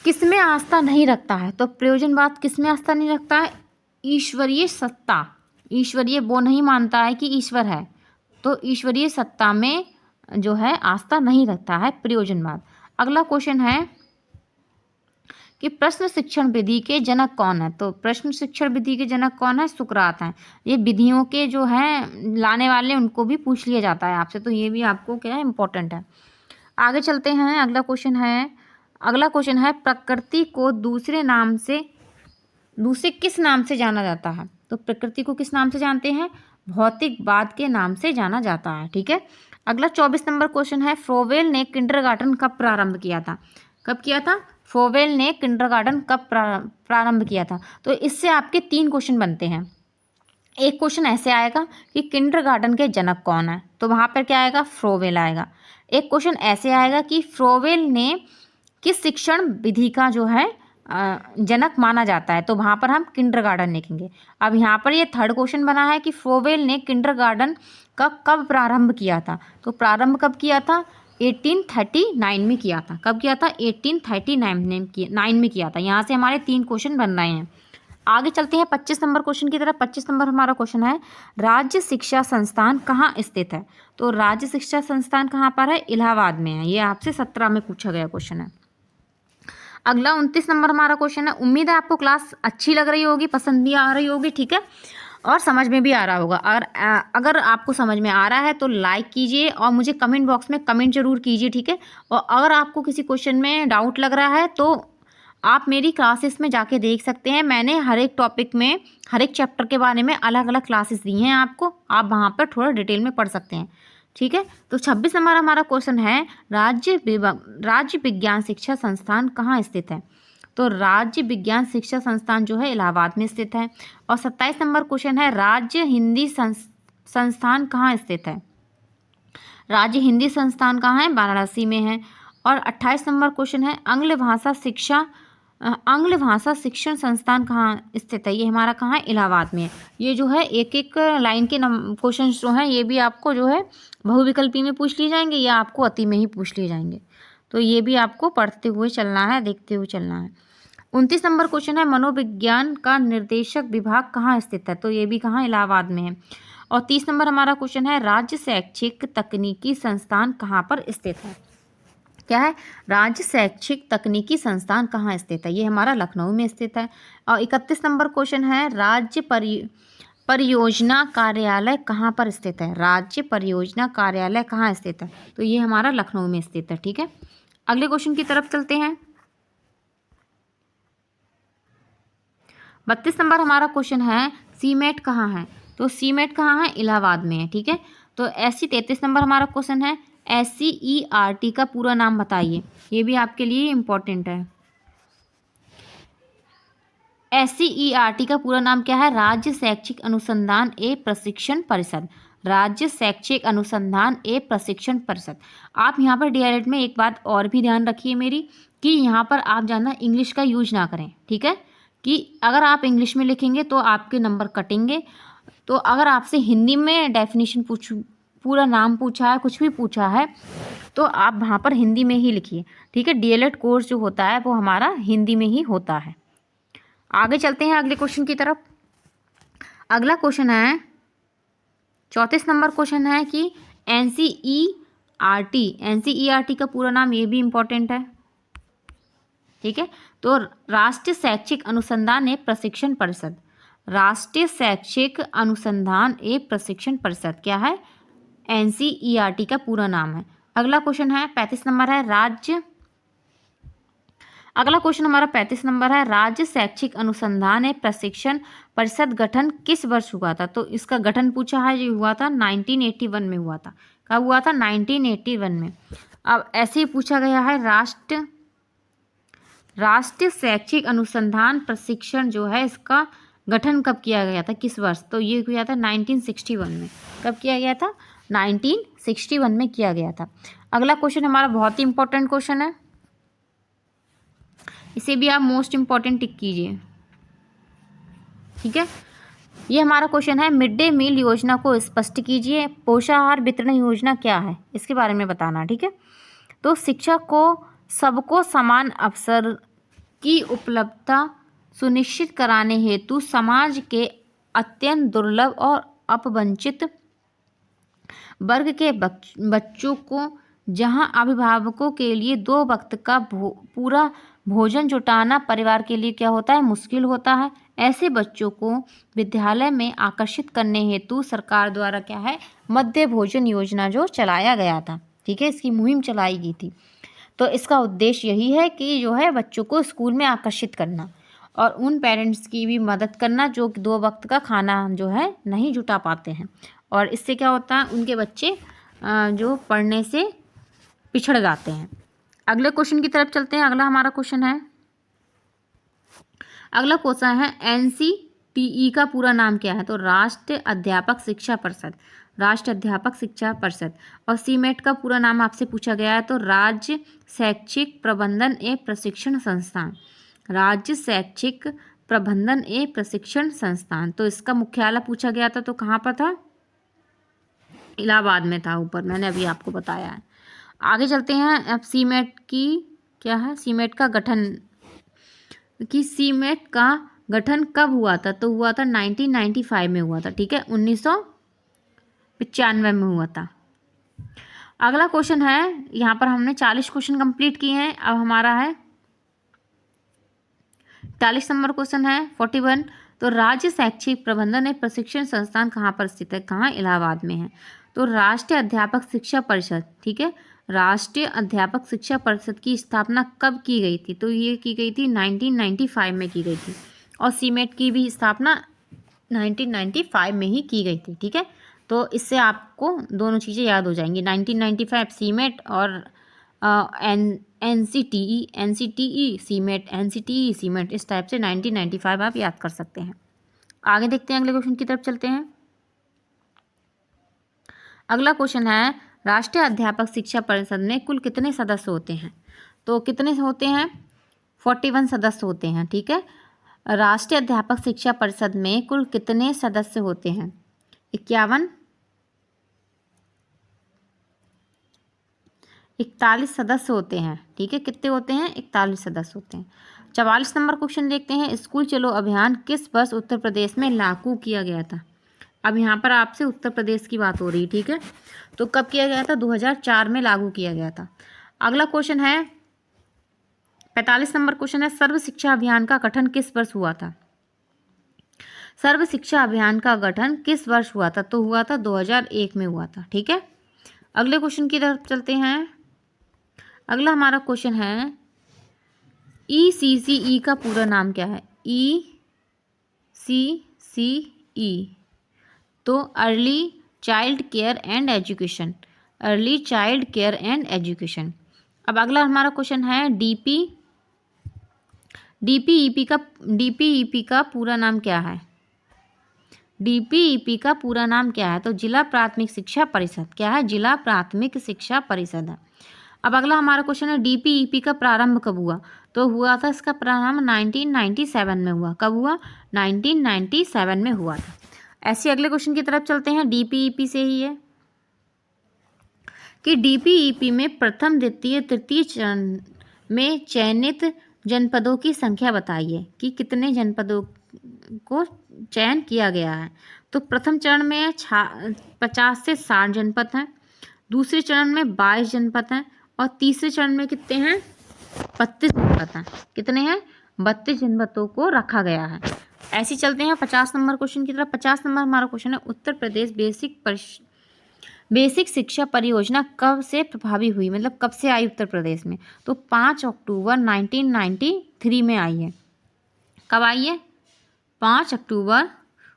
किसमें आस्था नहीं रखता है? तो प्रयोजनवाद किसमें आस्था नहीं रखता है? ईश्वरीय सत्ता, ईश्वरीय वो नहीं मानता है कि ईश्वर है, तो ईश्वरीय सत्ता में जो है आस्था नहीं रखता है प्रयोजनवाद। अगला क्वेश्चन है कि प्रश्न शिक्षण विधि के जनक कौन है? तो प्रश्न शिक्षण विधि के जनक कौन है? सुकरात हैं। ये विधियों के जो हैं लाने वाले, उनको भी पूछ लिया जाता है आपसे, तो ये भी आपको क्या है, इम्पोर्टेंट है। आगे चलते हैं, अगला क्वेश्चन है प्रकृति को दूसरे किस नाम से जाना जाता है? तो प्रकृति को किस नाम से जानते हैं? भौतिकवाद के नाम से जाना जाता है। ठीक है, अगला 24 नंबर क्वेश्चन है, फ्रोवेल ने किंडरगार्टन कब प्रारंभ किया था? कब किया था? फ्रोवेल ने किंडरगार्टन कब प्रारंभ किया था? तो इससे आपके 3 क्वेश्चन बनते हैं। एक क्वेश्चन ऐसे आएगा कि किंडरगार्टन के जनक कौन है? तो वहाँ पर क्या आएगा? फ्रोवेल आएगा। एक क्वेश्चन ऐसे आएगा कि फ्रोवेल ने किस शिक्षण विधि का जो है जनक माना जाता है? तो वहाँ पर हम किंडरगार्टन लिखेंगे। अब यहाँ पर ये थर्ड क्वेश्चन बना है कि फ्रोवेल ने किंडरगार्टन का कब प्रारंभ किया था? तो प्रारंभ कब किया था? 1839 में किया था। कब किया था? 1839 में किया था। यहाँ से हमारे 3 क्वेश्चन बन रहे हैं। आगे चलते हैं 25 नंबर क्वेश्चन की तरफ। 25 नंबर हमारा क्वेश्चन है, राज्य शिक्षा संस्थान कहाँ स्थित है? तो राज्य शिक्षा संस्थान कहाँ पर है? इलाहाबाद में है। ये आपसे 17 में पूछा गया क्वेश्चन है। अगला 29 नंबर हमारा क्वेश्चन है, उम्मीद है आपको क्लास अच्छी लग रही होगी, पसंद भी आ रही होगी। ठीक है, और समझ में भी आ रहा होगा। अगर आपको समझ में आ रहा है तो लाइक कीजिए और मुझे कमेंट बॉक्स में कमेंट जरूर कीजिए। ठीक है, और अगर आपको किसी क्वेश्चन में डाउट लग रहा है तो आप मेरी क्लासेस में जाके देख सकते हैं। मैंने हर एक टॉपिक में, हर एक चैप्टर के बारे में अलग अलग क्लासेस दी हैं आपको, आप वहाँ पर थोड़ा डिटेल में पढ़ सकते हैं। ठीक है, तो 26 नंबर हमारा क्वेश्चन है, राज्य विज्ञान शिक्षा संस्थान कहाँ स्थित है? तो राज्य विज्ञान शिक्षा संस्थान जो है इलाहाबाद में स्थित है। और 27 नंबर क्वेश्चन है, राज्य हिंदी संस्थान कहाँ स्थित है? राज्य हिंदी संस्थान कहाँ है? वाराणसी में है। और 28 नंबर क्वेश्चन है, आंग्ल भाषा शिक्षण संस्थान कहाँ स्थित है? ये हमारा कहाँ है? इलाहाबाद में है। ये जो है एक एक लाइन के क्वेश्चन जो हैं ये भी आपको जो है बहुविकल्पी में पूछ लिए जाएंगे या आपको अति में ही पूछ लिए जाएंगे, तो ये भी आपको पढ़ते हुए चलना है, देखते हुए चलना है। 29 नंबर क्वेश्चन है, मनोविज्ञान का निर्देशक विभाग कहाँ स्थित है? तो ये भी कहाँ? इलाहाबाद में है। और 30 नंबर हमारा क्वेश्चन है, राज्य शैक्षिक तकनीकी संस्थान कहाँ पर स्थित है? क्या है? राज्य शैक्षिक तकनीकी संस्थान कहाँ स्थित है? ये हमारा लखनऊ में स्थित है। और 31 नंबर क्वेश्चन है, राज्य परियोजना कार्यालय कहाँ पर स्थित है? राज्य परियोजना कार्यालय कहाँ स्थित है? तो ये हमारा लखनऊ में स्थित है। ठीक है, अगले क्वेश्चन की तरफ चलते हैं। 32 नंबर हमारा क्वेश्चन है, सीमेट कहाँ है? तो सीमेट कहाँ है? इलाहाबाद में है। ठीक है, तो ऐसी 33 नंबर हमारा क्वेश्चन है, SCERT का पूरा नाम बताइए। ये भी आपके लिए इम्पोर्टेंट है। SCERT का पूरा नाम क्या है? राज्य शैक्षिक अनुसंधान एवं प्रशिक्षण परिषद। राज्य शैक्षिक अनुसंधान एवं प्रशिक्षण परिषद। आप यहाँ पर DLED में एक बात और भी ध्यान रखिए मेरी, कि यहाँ पर आप ज़्यादा इंग्लिश का यूज ना करें। ठीक है, कि अगर आप इंग्लिश में लिखेंगे तो आपके नंबर कटेंगे। तो अगर आपसे हिंदी में डेफिनेशन पूरा नाम पूछा है, कुछ भी पूछा है, तो आप वहाँ पर हिंदी में ही लिखिए। ठीक है, DLED कोर्स जो होता है वो हमारा हिंदी में ही होता है। आगे चलते हैं अगले क्वेश्चन की तरफ। अगला क्वेश्चन है 34 नंबर क्वेश्चन है कि एनसीईआरटी, एनसीईआरटी का पूरा नाम, ये भी इम्पोर्टेंट है, ठीक है। तो राष्ट्रीय शैक्षिक अनुसंधान एवं प्रशिक्षण परिषद, राष्ट्रीय शैक्षिक अनुसंधान एवं प्रशिक्षण परिषद क्या है, एनसीईआरटी का पूरा नाम है। अगला क्वेश्चन है 35 नंबर है राज्य, अगला क्वेश्चन हमारा 35 नंबर है, राज्य शैक्षिक अनुसंधान एवं प्रशिक्षण परिषद गठन किस वर्ष हुआ था। तो इसका गठन पूछा है, जो हुआ था 1981 में हुआ था। कब हुआ था, 1981 में। अब ऐसे ही पूछा गया है राष्ट्रीय शैक्षिक अनुसंधान प्रशिक्षण जो है, इसका गठन कब किया गया था, किस वर्ष। तो ये किया था 1961 में। कब किया गया था, 1961 में किया गया था। अगला क्वेश्चन हमारा बहुत ही इंपॉर्टेंट क्वेश्चन है, इसे भी आप मोस्ट इम्पॉर्टेंट टिक कीजिए, ठीक है। ये हमारा क्वेश्चन है, मिड डे मील योजना को स्पष्ट कीजिए, पोषाहार वितरण योजना क्या है, इसके बारे में बताना, ठीक है। तो शिक्षा को सबको समान अवसर की उपलब्धता सुनिश्चित कराने हेतु समाज के अत्यंत दुर्लभ और अपवंचित वर्ग के बच्चों को, जहां अभिभावकों के लिए 2 वक्त का पूरा भोजन जुटाना परिवार के लिए क्या होता है, मुश्किल होता है, ऐसे बच्चों को विद्यालय में आकर्षित करने हेतु सरकार द्वारा क्या है, मध्य भोजन योजना जो चलाया गया था, ठीक है, इसकी मुहिम चलाई गई थी। तो इसका उद्देश्य यही है कि जो है बच्चों को स्कूल में आकर्षित करना और उन पेरेंट्स की भी मदद करना जो 2 वक्त का खाना जो है नहीं जुटा पाते हैं, और इससे क्या होता है, उनके बच्चे जो पढ़ने से पिछड़ जाते हैं। अगले क्वेश्चन की तरफ चलते हैं। अगला हमारा क्वेश्चन है, अगला क्वेश्चन है एनसीटीई का पूरा नाम क्या है। तो राष्ट्रीय अध्यापक शिक्षा परिषद, राष्ट्रीय अध्यापक शिक्षा परिषद। और सीमेट का पूरा नाम आपसे पूछा गया है, तो राज्य शैक्षिक प्रबंधन एवं प्रशिक्षण संस्थान, राज्य शैक्षिक प्रबंधन एवं प्रशिक्षण संस्थान। तो इसका मुख्यालय पूछा गया था, तो कहाँ पर था, इलाहाबाद में था, ऊपर मैंने अभी आपको बताया है। आगे चलते हैं। अब सीमेट की क्या है, सीमेट का गठन, कि सीमेट का गठन कब हुआ था। तो हुआ था 1995 में हुआ था, ठीक है, 1995 में हुआ था। अगला क्वेश्चन है, यहाँ पर हमने 40 क्वेश्चन कंप्लीट किए हैं। अब हमारा है 40 नंबर क्वेश्चन है 41। तो राज्य शैक्षिक प्रबंधन एवं प्रशिक्षण संस्थान कहाँ पर स्थित है, कहाँ, इलाहाबाद में है। तो राष्ट्रीय अध्यापक शिक्षा परिषद, ठीक है, राष्ट्रीय अध्यापक शिक्षा परिषद की स्थापना कब की गई थी। तो ये की गई थी 1995 में की गई थी, और सीमेट की भी स्थापना 1995 में ही की गई थी, ठीक है। तो इससे आपको दोनों चीज़ें याद हो जाएंगी, 1995 सीमेट और एनसीटीई सीमेट, एनसीटीई सीमेट, इस टाइप से 1995 आप याद कर सकते हैं। आगे देखते हैं, अगले क्वेश्चन की तरफ चलते हैं। अगला क्वेश्चन है, राष्ट्रीय अध्यापक शिक्षा परिषद में कुल कितने सदस्य होते हैं। तो कितने होते हैं, 41 सदस्य होते हैं, ठीक है। राष्ट्रीय अध्यापक शिक्षा परिषद में कुल कितने सदस्य होते हैं, 41 सदस्य होते हैं, ठीक है। कितने होते हैं, 41 सदस्य होते हैं। 44 नंबर क्वेश्चन देखते हैं, स्कूल चलो अभियान किस वर्ष उत्तर प्रदेश में लागू किया गया था। अब यहाँ पर आपसे उत्तर प्रदेश की बात हो रही है, ठीक है। तो कब किया गया था, 2004 में लागू किया गया था। अगला क्वेश्चन है 45 नंबर क्वेश्चन है, सर्व शिक्षा अभियान का गठन किस वर्ष हुआ था। सर्व शिक्षा अभियान का गठन किस वर्ष हुआ था। तो हुआ था 2001 में हुआ था, ठीक है। अगले क्वेश्चन की तरफ चलते हैं। अगला हमारा क्वेश्चन है, ECCE का पूरा नाम क्या है। ECCE, तो early child care and education, early child care and education. अब अगला हमारा क्वेश्चन है, DPEP का पूरा नाम क्या है। DPEP का पूरा नाम क्या है। तो जिला प्राथमिक शिक्षा परिषद, क्या है, जिला प्राथमिक शिक्षा परिषद है। अब अगला हमारा क्वेश्चन है, DPEP का प्रारंभ कब हुआ। तो हुआ था इसका प्रारंभ 1997 में हुआ। कब हुआ, 1997 में हुआ था। ऐसे अगले क्वेश्चन की तरफ चलते हैं, DPEP से ही है कि DPEP में प्रथम द्वितीय तृतीय चरण में चयनित जनपदों की संख्या बताइए कि कितने जनपदों को चयन किया गया है। तो प्रथम चरण में 50 से 60 जनपद हैं, दूसरे चरण में 22 जनपद हैं और तीसरे चरण में कितने हैं? 32 जनपद हैं। कितने हैं? 32 जनपदों को रखा गया है। ऐसे चलते हैं 50 नंबर क्वेश्चन की तरफ। 50 नंबर हमारा क्वेश्चन है, उत्तर प्रदेश बेसिक शिक्षा परियोजना कब से प्रभावी हुई, मतलब कब से आई उत्तर प्रदेश में? तो 5 अक्टूबर 1993 में आई है। कब आई है? 5 अक्टूबर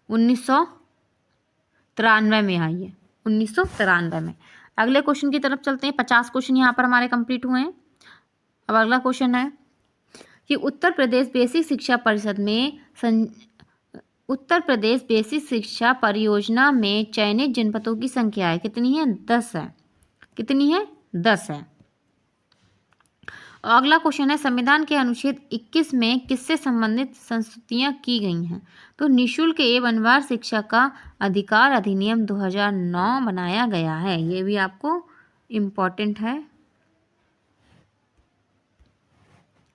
1993 में आई है, 1993 में। अगले क्वेश्चन की तरफ चलते हैं। 50 क्वेश्चन यहाँ पर हमारे कंप्लीट हुए हैं। अब अगला क्वेश्चन है कि उत्तर प्रदेश बेसिक शिक्षा परिषद में उत्तर प्रदेश बेसिक शिक्षा परियोजना में चयनित जनपदों की संख्या है कितनी है? 10 है। कितनी है? 10 है। अगला क्वेश्चन है, संविधान के अनुच्छेद 21 में किससे संबंधित संस्तुतियां की गई हैं? तो निःशुल्क एवं अनिवार्य शिक्षा का अधिकार अधिनियम 2009 बनाया गया है। ये भी आपको इम्पोर्टेंट है।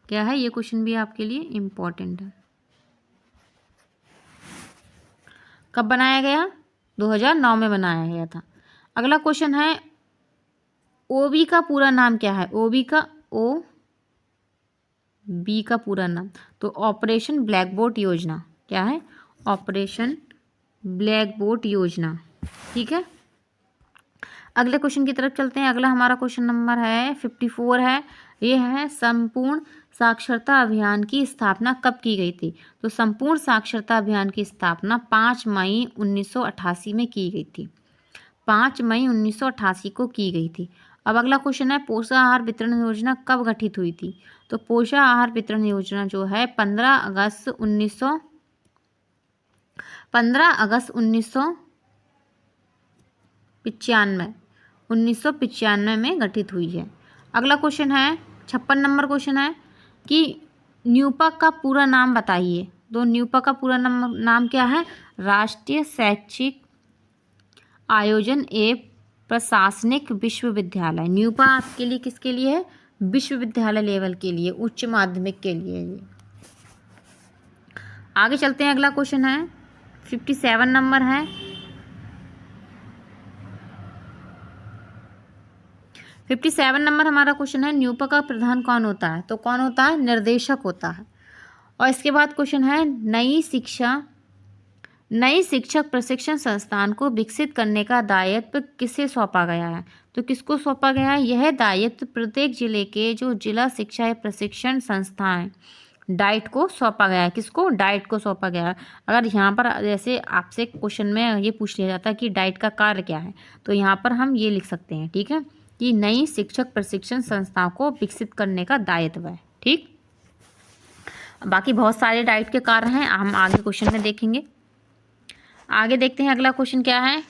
क्या है? ये क्वेश्चन भी आपके लिए इम्पोर्टेंट है। कब बनाया गया? 2009 में बनाया गया था। अगला क्वेश्चन है, ओबी का पूरा नाम क्या है? ओबी का बी का पूरा नाम, तो ऑपरेशन ब्लैक बोर्ड योजना। क्या है? ऑपरेशन ब्लैक बोर्ड योजना। ठीक है। अगले क्वेश्चन की तरफ चलते हैं। अगला हमारा क्वेश्चन नंबर है 54 है। ये है, संपूर्ण साक्षरता अभियान की स्थापना कब की गई थी? तो संपूर्ण साक्षरता अभियान की स्थापना 5 मई 1988 में की गई थी। 5 मई 1988 को की गई थी। अब अगला क्वेश्चन है, पोषाहार वितरण योजना कब गठित हुई थी? तो पोषाहार वितरण योजना जो है 15 अगस्त 1995 में गठित हुई है। अगला क्वेश्चन है 56 नंबर क्वेश्चन है कि न्यूपा का पूरा नाम बताइए। तो न्यूपा का पूरा नाम क्या है? राष्ट्रीय शैक्षिक आयोजन एवं प्रशासनिक विश्वविद्यालय। न्यूपा आपके लिए किसके लिए है? विश्वविद्यालय लेवल के लिए, उच्च माध्यमिक के लिए। ये आगे चलते हैं। अगला क्वेश्चन है 57 नंबर है। 57 नंबर हमारा क्वेश्चन है, न्यूपा का प्रधान कौन होता है? तो कौन होता है? निर्देशक होता है। और इसके बाद क्वेश्चन है, नई शिक्षक प्रशिक्षण संस्थान को विकसित करने का दायित्व किसे सौंपा गया है? तो किसको सौंपा गया है? यह दायित्व प्रत्येक जिले के जो जिला शिक्षा या प्रशिक्षण संस्थाएं डाइट को सौंपा गया है। किसको? डाइट को सौंपा गया है। अगर यहाँ पर जैसे आपसे क्वेश्चन में ये पूछ लिया जाता है कि डाइट का कार्य क्या है, तो यहाँ पर हम ये लिख सकते हैं। ठीक है, कि नई शिक्षक प्रशिक्षण संस्थाओं को विकसित करने का दायित्व है। ठीक, बाकी बहुत सारे डाइट के कार्य हैं, हम आगे क्वेश्चन में देखेंगे। आगे देखते हैं अगला क्वेश्चन क्या है,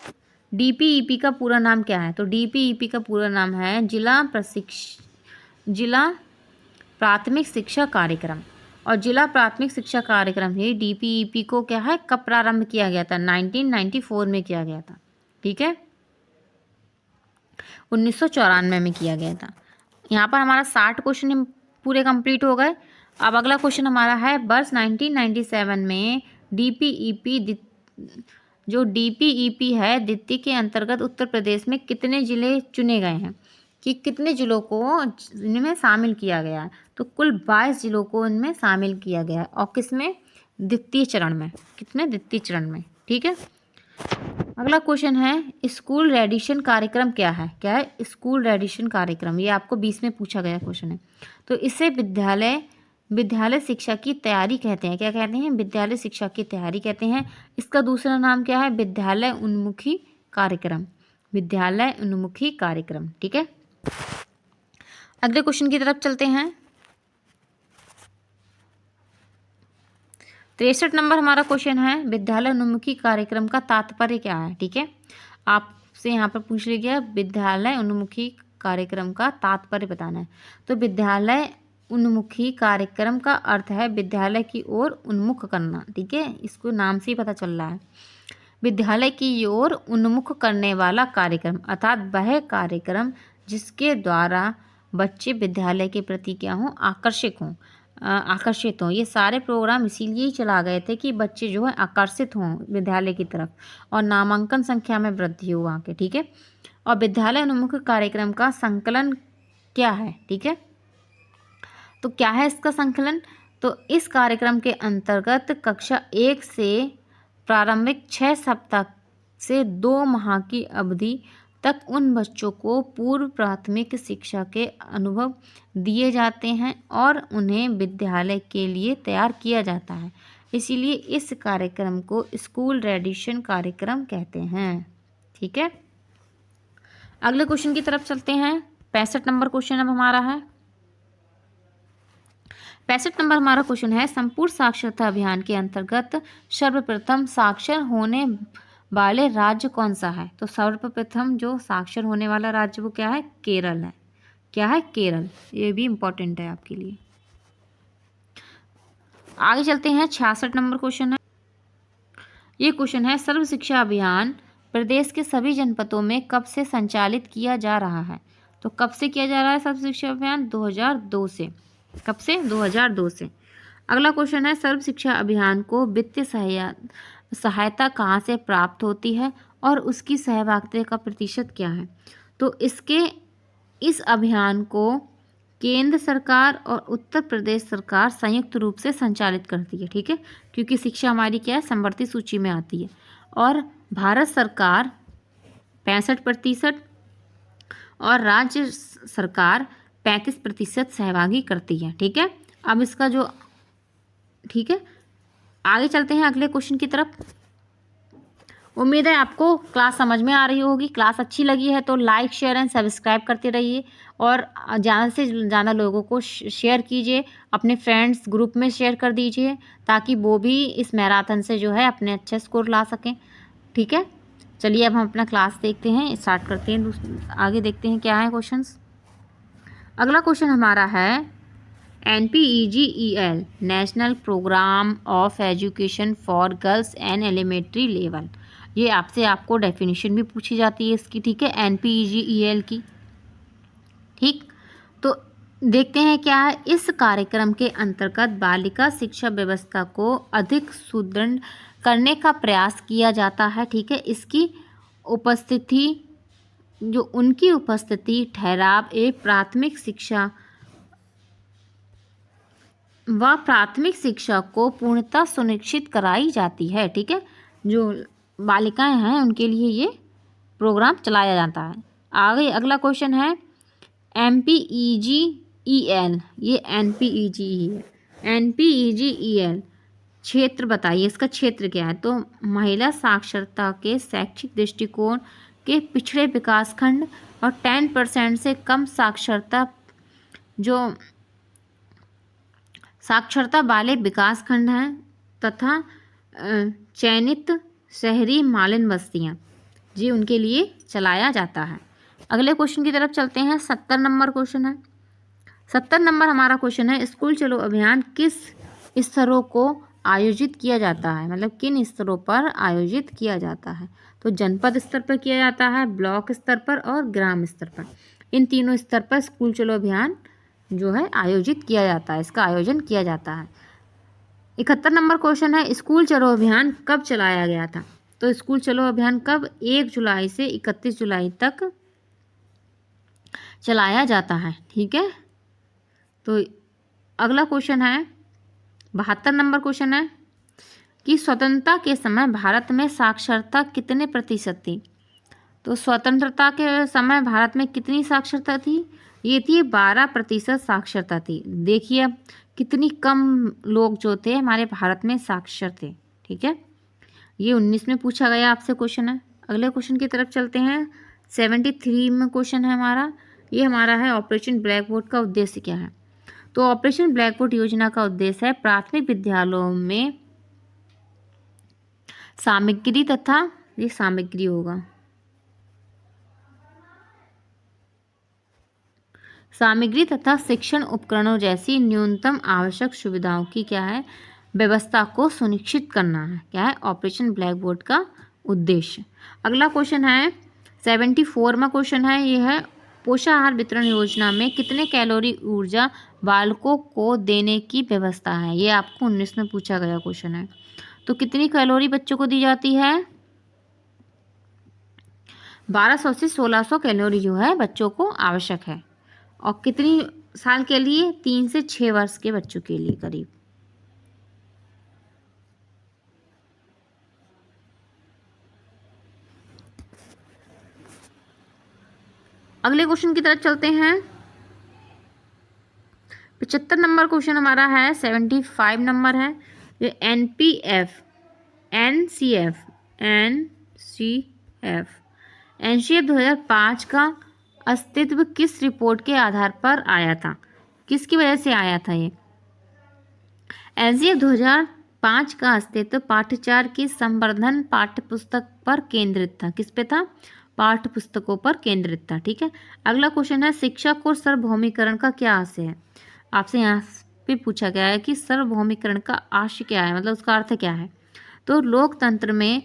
डीपीईपी का पूरा नाम क्या है? तो डीपीईपी का पूरा नाम है जिला प्राथमिक शिक्षा कार्यक्रम। और जिला प्राथमिक शिक्षा कार्यक्रम ही डीपीईपी को क्या है, कब प्रारंभ किया गया था? 1994 में किया गया था। ठीक है, 1994 में किया गया था। यहाँ पर हमारा 60 क्वेश्चन पूरे कंप्लीट हो गए। अब अगला क्वेश्चन हमारा है, वर्ष 1997 में डीपीईपी है द्वितीय के अंतर्गत उत्तर प्रदेश में कितने जिले चुने गए हैं? कि कितने जिलों को इनमें शामिल किया गया है? तो कुल 22 जिलों को इनमें शामिल किया गया है। और किसमें? द्वितीय चरण में। कितने? द्वितीय चरण में। ठीक है। अगला क्वेश्चन है, स्कूल रेडिशन कार्यक्रम क्या है? क्या है? स्कूल रेडिशन कार्यक्रम, ये आपको 20 में पूछा गया क्वेश्चन है। तो इसे विद्यालय शिक्षा की तैयारी कहते हैं। क्या कहते हैं? विद्यालय शिक्षा की तैयारी कहते हैं। इसका दूसरा नाम क्या है? विद्यालय उन्मुखी कार्यक्रम। विद्यालय उन्मुखी कार्यक्रम। ठीक है, अगले क्वेश्चन की तरफ चलते हैं। 63 नंबर हमारा क्वेश्चन है, विद्यालय उन्मुखी कार्यक्रम का तात्पर्य क्या है? ठीक है, आपसे यहाँ पर पूछ लिया गया विद्यालय उन्मुखी कार्यक्रम का तात्पर्य बताना है। तो विद्यालय उन्मुखी कार्यक्रम का अर्थ है विद्यालय की ओर उन्मुख करना। ठीक है, इसको नाम से ही पता चल रहा है, विद्यालय की ओर उन्मुख करने वाला कार्यक्रम, अर्थात वह कार्यक्रम जिसके द्वारा बच्चे विद्यालय के प्रति क्या हों? आकर्षित हों। आकर्षित हों। ये सारे प्रोग्राम इसीलिए ही चला गए थे कि बच्चे जो है आकर्षित हों विद्यालय की तरफ और नामांकन संख्या में वृद्धि हो वहाँ के, ठीक है। और विद्यालय उन्मुख कार्यक्रम का संकलन क्या है, ठीक है। तो क्या है इसका संकलन? तो इस कार्यक्रम के अंतर्गत कक्षा 1 से प्रारंभिक 6 सप्ताह से 2 माह की अवधि तक उन बच्चों को पूर्व प्राथमिक शिक्षा के अनुभव दिए जाते हैं और उन्हें विद्यालय के लिए तैयार किया जाता है। इसीलिए इस कार्यक्रम को स्कूल रेडिशन कार्यक्रम कहते हैं, ठीक है। अगले क्वेश्चन की तरफ चलते हैं। 65 नंबर क्वेश्चन अब हमारा है। 65 नंबर हमारा क्वेश्चन है, संपूर्ण साक्षरता अभियान के अंतर्गत सर्वप्रथम साक्षर होने वाले राज्य कौन सा है? तो सर्वप्रथम जो साक्षर होने वाला राज्य वो क्या है? केरल है। क्या है? केरल। ये भी इम्पोर्टेंट है आपके लिए। आगे चलते हैं। 66 नंबर क्वेश्चन है। ये क्वेश्चन है, सर्व शिक्षा अभियान प्रदेश के सभी जनपदों में कब से संचालित किया जा रहा है? तो कब से किया जा रहा है सर्व शिक्षा अभियान? 2002 से। कब से? 2002 से। अगला क्वेश्चन है, सर्व शिक्षा अभियान को वित्तीय सहायता कहाँ से प्राप्त होती है और उसकी सहभागिता का प्रतिशत क्या है? तो इस अभियान को केंद्र सरकार और उत्तर प्रदेश सरकार संयुक्त रूप से संचालित करती है, ठीक है, क्योंकि शिक्षा हमारी क्या है? समवर्ती सूची में आती है। और भारत सरकार 65% और राज्य सरकार 35% सहभागी करती है, ठीक है। अब इसका जो, ठीक है, आगे चलते हैं अगले क्वेश्चन की तरफ। उम्मीद है आपको क्लास समझ में आ रही होगी। क्लास अच्छी लगी है तो लाइक शेयर एंड सब्सक्राइब करते रहिए और ज़्यादा से ज़्यादा लोगों को शेयर कीजिए, अपने फ्रेंड्स ग्रुप में शेयर कर दीजिए ताकि वो भी इस मैराथन से जो है अपने अच्छे स्कोर ला सकें, ठीक है। चलिए अब हम अपना क्लास देखते हैं, स्टार्ट करते हैं। आगे देखते हैं क्या है क्वेश्चंस। अगला क्वेश्चन हमारा है, NPEGEL national programme of education for girls and elementary level. ये आपको डेफिनेशन भी पूछी जाती है इसकी, ठीक है, NPEGEL की, ठीक। तो देखते हैं क्या है। इस कार्यक्रम के अंतर्गत बालिका शिक्षा व्यवस्था को अधिक सुदृढ़ करने का प्रयास किया जाता है, ठीक है। इसकी उपस्थिति, जो उनकी उपस्थिति ठहराव प्राथमिक शिक्षा व प्राथमिक शिक्षा को पूर्णतः सुनिश्चित कराई जाती है, ठीक है। जो बालिकाएं हैं उनके लिए ये प्रोग्राम चलाया जाता है। आगे अगला क्वेश्चन है, NPEGEL, ये NPEGEL है। NPEGEL क्षेत्र बताइए, इसका क्षेत्र क्या है? तो महिला साक्षरता के शैक्षिक दृष्टिकोण के पिछड़े विकासखंड और 10% से कम साक्षरता वाले विकासखंड हैं तथा चयनित शहरी मालिन बस्तियां, जी उनके लिए चलाया जाता है। अगले क्वेश्चन की तरफ चलते हैं। 70 नंबर क्वेश्चन है। 70 नंबर हमारा क्वेश्चन है, स्कूल चलो अभियान किस स्तरों को आयोजित किया जाता है? मतलब किन स्तरों पर आयोजित किया जाता है? तो जनपद स्तर पर किया जाता है, ब्लॉक स्तर पर और ग्राम स्तर पर। इन तीनों स्तर पर स्कूल चलो अभियान जो है आयोजित किया जाता है, इसका आयोजन किया जाता है। 71 नंबर क्वेश्चन है, स्कूल चलो अभियान कब चलाया गया था? तो स्कूल चलो अभियान कब? 1 जुलाई से 31 जुलाई तक चलाया जाता है, ठीक है। तो अगला क्वेश्चन है, 72 नंबर क्वेश्चन है कि स्वतंत्रता के समय भारत में साक्षरता कितने प्रतिशत थी? तो स्वतंत्रता के समय भारत में कितनी साक्षरता थी? ये थी 12% साक्षरता थी। देखिए कितनी कम लोग जो थे हमारे भारत में साक्षर थे, ठीक है। ये 19 में पूछा गया आपसे क्वेश्चन है। अगले क्वेश्चन की तरफ चलते हैं। 73 में क्वेश्चन है हमारा, ये हमारा है, ऑपरेशन ब्लैक बोर्ड का उद्देश्य क्या है? तो ऑपरेशन ब्लैक बोर्ड योजना का उद्देश्य है प्राथमिक विद्यालयों में सामग्री तथा, ये सामग्री होगा, सामग्री तथा शिक्षण उपकरणों जैसी न्यूनतम आवश्यक सुविधाओं की क्या है? व्यवस्था को सुनिश्चित करना है। क्या है? ऑपरेशन ब्लैक बोर्ड का उद्देश्य। अगला क्वेश्चन है 74वां क्वेश्चन है, ये है पोषाहार वितरण योजना में कितने कैलोरी ऊर्जा बालकों को देने की व्यवस्था है? ये आपको 19 में पूछा गया क्वेश्चन है। तो कितनी कैलोरी बच्चों को दी जाती है? 1200 से 1600 कैलोरी जो है बच्चों को आवश्यक है। और कितनी साल के लिए? 3 से 6 वर्ष के बच्चों के लिए करीब। अगले क्वेश्चन की तरफ चलते हैं। 75 नंबर क्वेश्चन हमारा है, 75 नंबर है। ये एनसीएफ 2005 का अस्तित्व किस रिपोर्ट के आधार पर आया था? किसकी वजह से आया था ये? एनसीएफ 2005 का अस्तित्व पाठ्यचर्या की संवर्धन पाठ्यपुस्तक पर केंद्रित था। किस पे था? पाठ्यपुस्तकों पर केंद्रित था। ठीक है। अगला क्वेश्चन है, शिक्षक को सार्वभौमिकरण का क्या आशय है? आपसे यहाँ पे पूछा गया है कि सार्वभौमिकरण का आशय क्या है, मतलब उसका अर्थ क्या है? तो लोकतंत्र में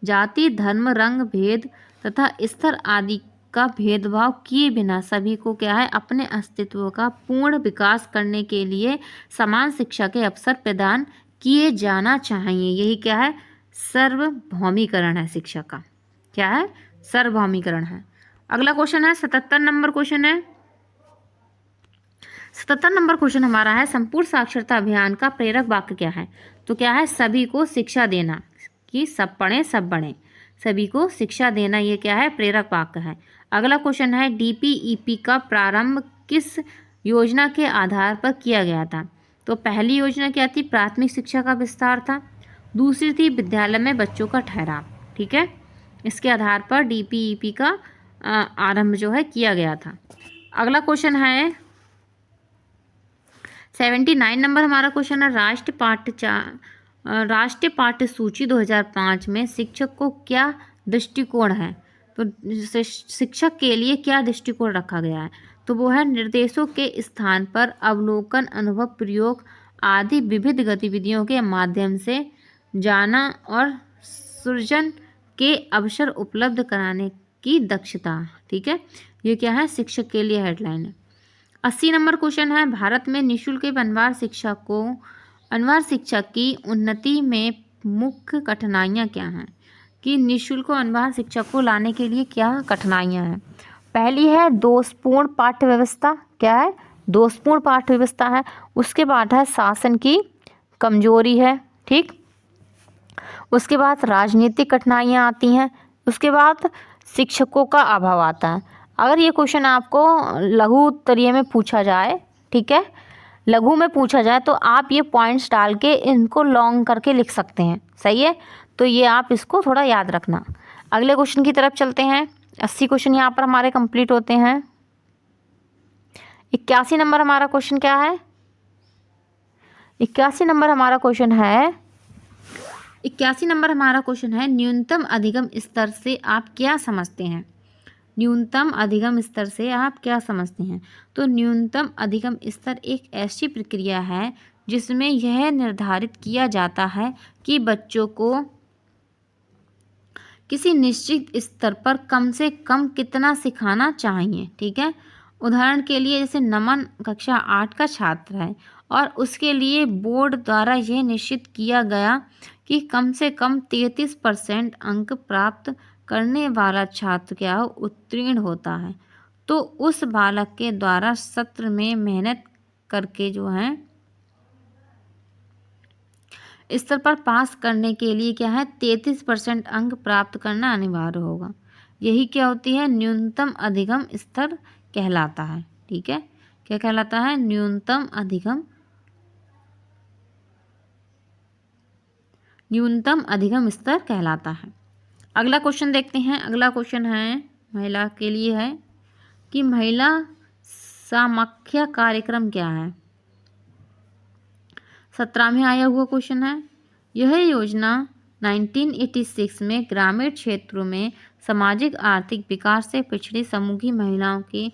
जाति धर्म रंग भेद तथा स्तर आदि का भेदभाव किए बिना सभी को क्या है, अपने अस्तित्व का पूर्ण विकास करने के लिए समान शिक्षा के अवसर प्रदान किए जाना चाहिए। यही क्या है? सार्वभौमिकरण है शिक्षा का। क्या है? सार्वभौमिकरण है। अगला क्वेश्चन है 77 नंबर क्वेश्चन है। 77 नंबर क्वेश्चन हमारा है, संपूर्ण साक्षरता अभियान का प्रेरक वाक्य क्या है? तो क्या है? सभी को शिक्षा देना, कि सब पढ़ें सब बढ़ें। सभी को शिक्षा देना, ये क्या है? प्रेरक वाक्य है। अगला क्वेश्चन है, डीपीईपी का प्रारंभ किस योजना के आधार पर किया गया था? तो पहली योजना क्या थी? प्राथमिक शिक्षा का विस्तार था। दूसरी थी विद्यालय में बच्चों का ठहराव। ठीक है। इसके आधार पर डीपीईपी का आरंभ जो है किया गया था। अगला क्वेश्चन है 79 नंबर हमारा क्वेश्चन है, राष्ट्रीय पाठ्य सूची 2005 में शिक्षक को क्या दृष्टिकोण है? तो शिक्षक के लिए क्या दृष्टिकोण रखा गया है? तो वो है निर्देशों के स्थान पर अवलोकन, अनुभव, प्रयोग आदि विविध गतिविधियों के माध्यम से जाना और सृजन के अवसर उपलब्ध कराने की दक्षता। ठीक है। ये क्या है? शिक्षक के लिए हेडलाइन है। 80 नंबर क्वेश्चन है, भारत में निःशुल्क अनवार शिक्षा की उन्नति में मुख्य कठिनाइयाँ क्या हैं? कि निःशुल्क अनवार शिक्षा को लाने के लिए क्या कठिनाइयाँ हैं? पहली है दोषपूर्ण पाठ्य व्यवस्था। क्या है? दोषपूर्ण पाठ्य व्यवस्था है। उसके बाद है शासन की कमजोरी है। ठीक। उसके बाद राजनीतिक कठिनाइयाँ आती हैं। उसके बाद शिक्षकों का अभाव आता है। अगर ये क्वेश्चन आपको लघु उत्तरीय में पूछा जाए, ठीक है, लघु में पूछा जाए, तो आप ये पॉइंट्स डाल के इनको लॉन्ग करके लिख सकते हैं। सही है। तो ये आप इसको थोड़ा याद रखना। अगले क्वेश्चन की तरफ चलते हैं। 80 क्वेश्चन यहाँ पर हमारे कंप्लीट होते हैं। 81 नंबर हमारा क्वेश्चन क्या है? 81 नंबर हमारा क्वेश्चन है, 81 नंबर हमारा क्वेश्चन है, न्यूनतम अधिगम स्तर से आप क्या समझते हैं? न्यूनतम अधिगम स्तर से आप क्या समझते हैं? तो न्यूनतम अधिगम स्तर एक ऐसी प्रक्रिया है जिसमें यह निर्धारित किया जाता है कि बच्चों को किसी निश्चित स्तर पर कम से कम कितना सिखाना चाहिए। ठीक है। उदाहरण के लिए जैसे नमन कक्षा 8 का छात्र है और उसके लिए बोर्ड द्वारा यह निश्चित किया गया कि कम से कम 33% अंक प्राप्त करने वाला छात्र क्या उत्तीर्ण होता है, तो उस बालक के द्वारा सत्र में मेहनत करके जो है स्तर पर पास करने के लिए क्या है 33% अंक प्राप्त करना अनिवार्य होगा। यही क्या होती है? न्यूनतम अधिगम स्तर कहलाता है। ठीक है। क्या कहलाता है? न्यूनतम अधिगम स्तर कहलाता है। अगला क्वेश्चन देखते हैं। अगला क्वेश्चन है महिला के लिए है कि महिला समाख्या कार्यक्रम क्या है? 17वें आया हुआ क्वेश्चन है। यह योजना 1986 में ग्रामीण क्षेत्रों में सामाजिक आर्थिक विकास से पिछड़ी समूह की महिलाओं के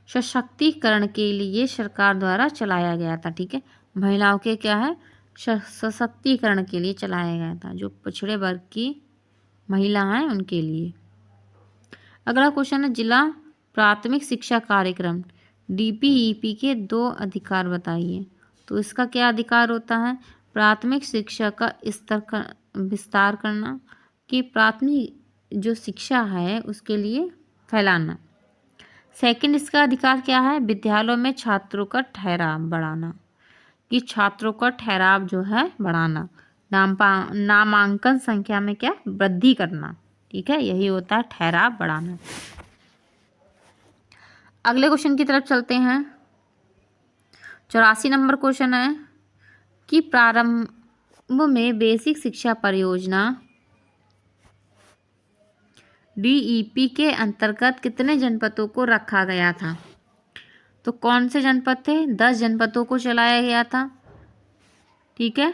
सशक्तिकरण के लिए सरकार द्वारा चलाया गया था। ठीक है। महिलाओं के क्या है? सशक्तिकरण के लिए चलाया गया था, जो पिछड़े वर्ग की महिला हैं उनके लिए। अगला क्वेश्चन है जिला प्राथमिक शिक्षा कार्यक्रम DPEP के 2 अधिकार बताइए। तो इसका क्या अधिकार होता है? प्राथमिक शिक्षा का स्तर का विस्तार करना, कि प्राथमिक जो शिक्षा है उसके लिए फैलाना। सेकंड इसका अधिकार क्या है? विद्यालयों में छात्रों का ठहराव बढ़ाना, कि छात्रों का ठहराव जो है बढ़ाना। नामांकन संख्या में क्या? वृद्धि करना। ठीक है, यही होता है ठहराव बढ़ाना। अगले क्वेश्चन की तरफ चलते हैं। 84 नंबर क्वेश्चन है कि प्रारंभ में बेसिक शिक्षा परियोजना DEP के अंतर्गत कितने जनपदों को रखा गया था? तो कौन से जनपद थे? 10 जनपदों को चलाया गया था। ठीक है,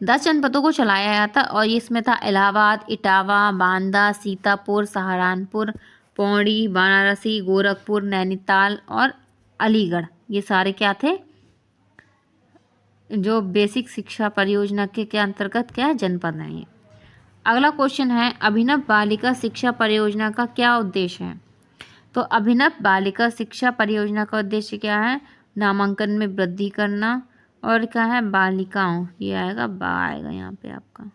10 जनपदों को चलाया गया था और इसमें था इलाहाबाद, इटावा, बांदा, सीतापुर, सहारनपुर, पौड़ी, वाराणसी, गोरखपुर, नैनीताल और अलीगढ़। ये सारे क्या थे? जो बेसिक शिक्षा परियोजना के अंतर्गत क्या जनपद हैं ये। अगला क्वेश्चन है अभिनव बालिका शिक्षा परियोजना का क्या उद्देश्य है? तो अभिनव बालिका शिक्षा परियोजना का उद्देश्य क्या है? नामांकन में वृद्धि करना, और क्या है? बालिकाओं, ये आएगा बा आएगा यहाँ पे आपका।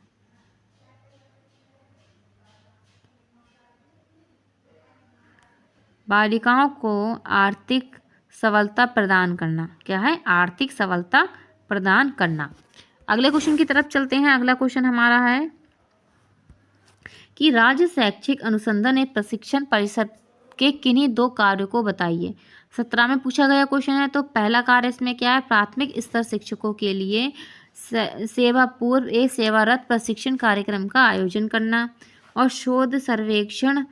बालिकाओं को आर्थिक सबलता प्रदान करना। क्या है? आर्थिक सबलता प्रदान करना। अगले क्वेश्चन की तरफ चलते हैं। अगला क्वेश्चन हमारा है कि राज्य शैक्षिक अनुसंधान एवं प्रशिक्षण परिषद के किन्हीं 2 कार्यों को बताइए। 17 में पूछा गया क्वेश्चन है। तो पहला कार्य इसमें क्या है? प्राथमिक स्तर शिक्षकों के लिए सेवा पूर्व एक सेवारत प्रशिक्षण कार्यक्रम का आयोजन करना और शोध सर्वेक्षण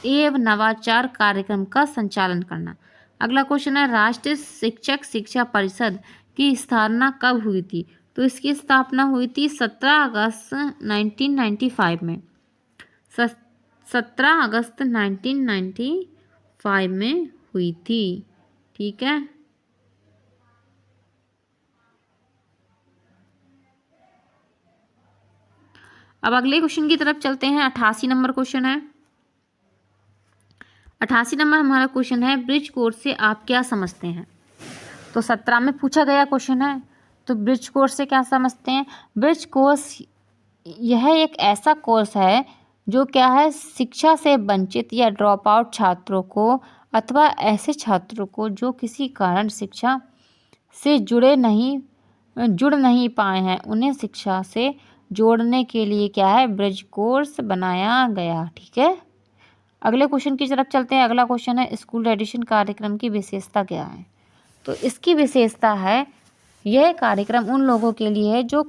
एवं नवाचार कार्यक्रम का संचालन करना। अगला क्वेश्चन है राष्ट्रीय शिक्षक शिक्षा परिषद की स्थापना कब हुई थी? तो इसकी स्थापना हुई थी 17 अगस्त 1995 में। 17 अगस्त 1995 में हुई थी। ठीक है, अब अगले क्वेश्चन की तरफ चलते हैं। 88 नंबर क्वेश्चन है। 88 नंबर हमारा क्वेश्चन है ब्रिज कोर्स से आप क्या समझते हैं? तो 17 में पूछा गया क्वेश्चन है। तो ब्रिज कोर्स से क्या समझते हैं? ब्रिज कोर्स यह एक ऐसा कोर्स है जो क्या है? शिक्षा से वंचित या ड्रॉप आउट छात्रों को अथवा ऐसे छात्रों को जो किसी कारण शिक्षा से जुड़ नहीं पाए हैं, उन्हें शिक्षा से जोड़ने के लिए क्या है? ब्रिज कोर्स बनाया गया। ठीक है, अगले क्वेश्चन की तरफ चलते हैं। अगला क्वेश्चन है स्कूल एडिशन कार्यक्रम की विशेषता क्या है? तो इसकी विशेषता है यह कार्यक्रम उन लोगों के लिए है जो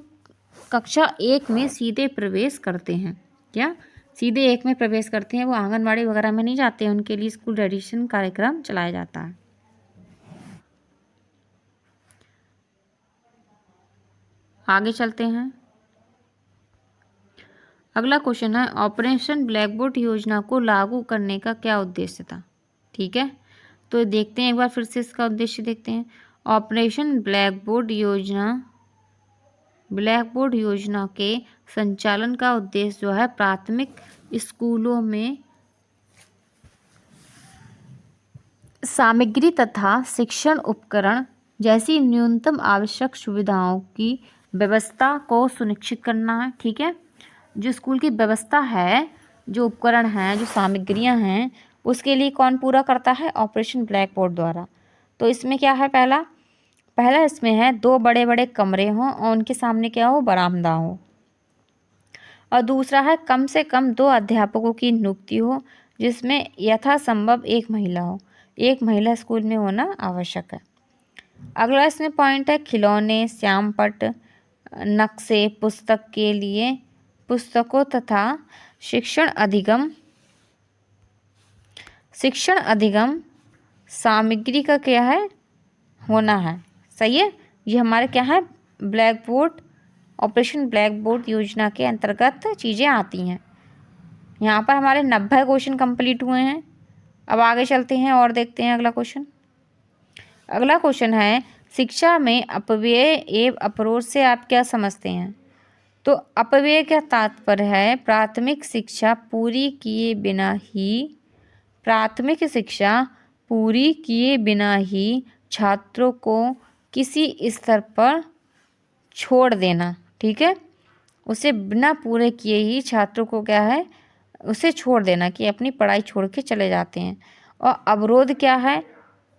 कक्षा 1 में सीधे प्रवेश करते हैं। क्या? सीधे 1 में प्रवेश करते हैं, वो आंगनबाड़ी वगैरह में नहीं जाते हैं, उनके लिए स्कूल एडिशन कार्यक्रम चलाया जाता है। आगे चलते हैं। अगला क्वेश्चन है ऑपरेशन ब्लैकबोर्ड योजना को लागू करने का क्या उद्देश्य था? ठीक है, तो देखते हैं एक बार फिर से इसका उद्देश्य देखते हैं। ऑपरेशन ब्लैकबोर्ड योजना के संचालन का उद्देश्य जो है प्राथमिक स्कूलों में सामग्री तथा शिक्षण उपकरण जैसी न्यूनतम आवश्यक सुविधाओं की व्यवस्था को सुनिश्चित करना है। ठीक है, जो स्कूल की व्यवस्था है, जो उपकरण हैं, जो सामग्रियां हैं, उसके लिए कौन पूरा करता है? ऑपरेशन ब्लैक बोर्ड द्वारा। तो इसमें क्या है? पहला इसमें है 2 बड़े बड़े कमरे हों और उनके सामने क्या हो? बरामदा हो। और दूसरा है कम से कम 2 अध्यापकों की नियुक्ति हो जिसमें यथासंभव 1 महिला हो। 1 महिला स्कूल में होना आवश्यक है। अगला इसमें पॉइंट है खिलौने, श्यामपट्ट, नक्शे, पुस्तकों तथा शिक्षण अधिगम सामग्री का क्या है? होना है। सही है, ये हमारे क्या है? ऑपरेशन ब्लैक बोर्ड योजना के अंतर्गत चीज़ें आती हैं। यहाँ पर हमारे 90 क्वेश्चन कंप्लीट हुए हैं। अब आगे चलते हैं और देखते हैं अगला क्वेश्चन। अगला क्वेश्चन है शिक्षा में अपव्यय एवं अपरोध से आप क्या समझते हैं? तो अपव्यय का तात्पर्य है प्राथमिक शिक्षा पूरी किए बिना ही छात्रों को किसी स्तर पर छोड़ देना। ठीक है, उसे बिना पूरे किए ही छात्रों को क्या है, उसे छोड़ देना कि अपनी पढ़ाई छोड़ के चले जाते हैं। और अवरोध क्या है?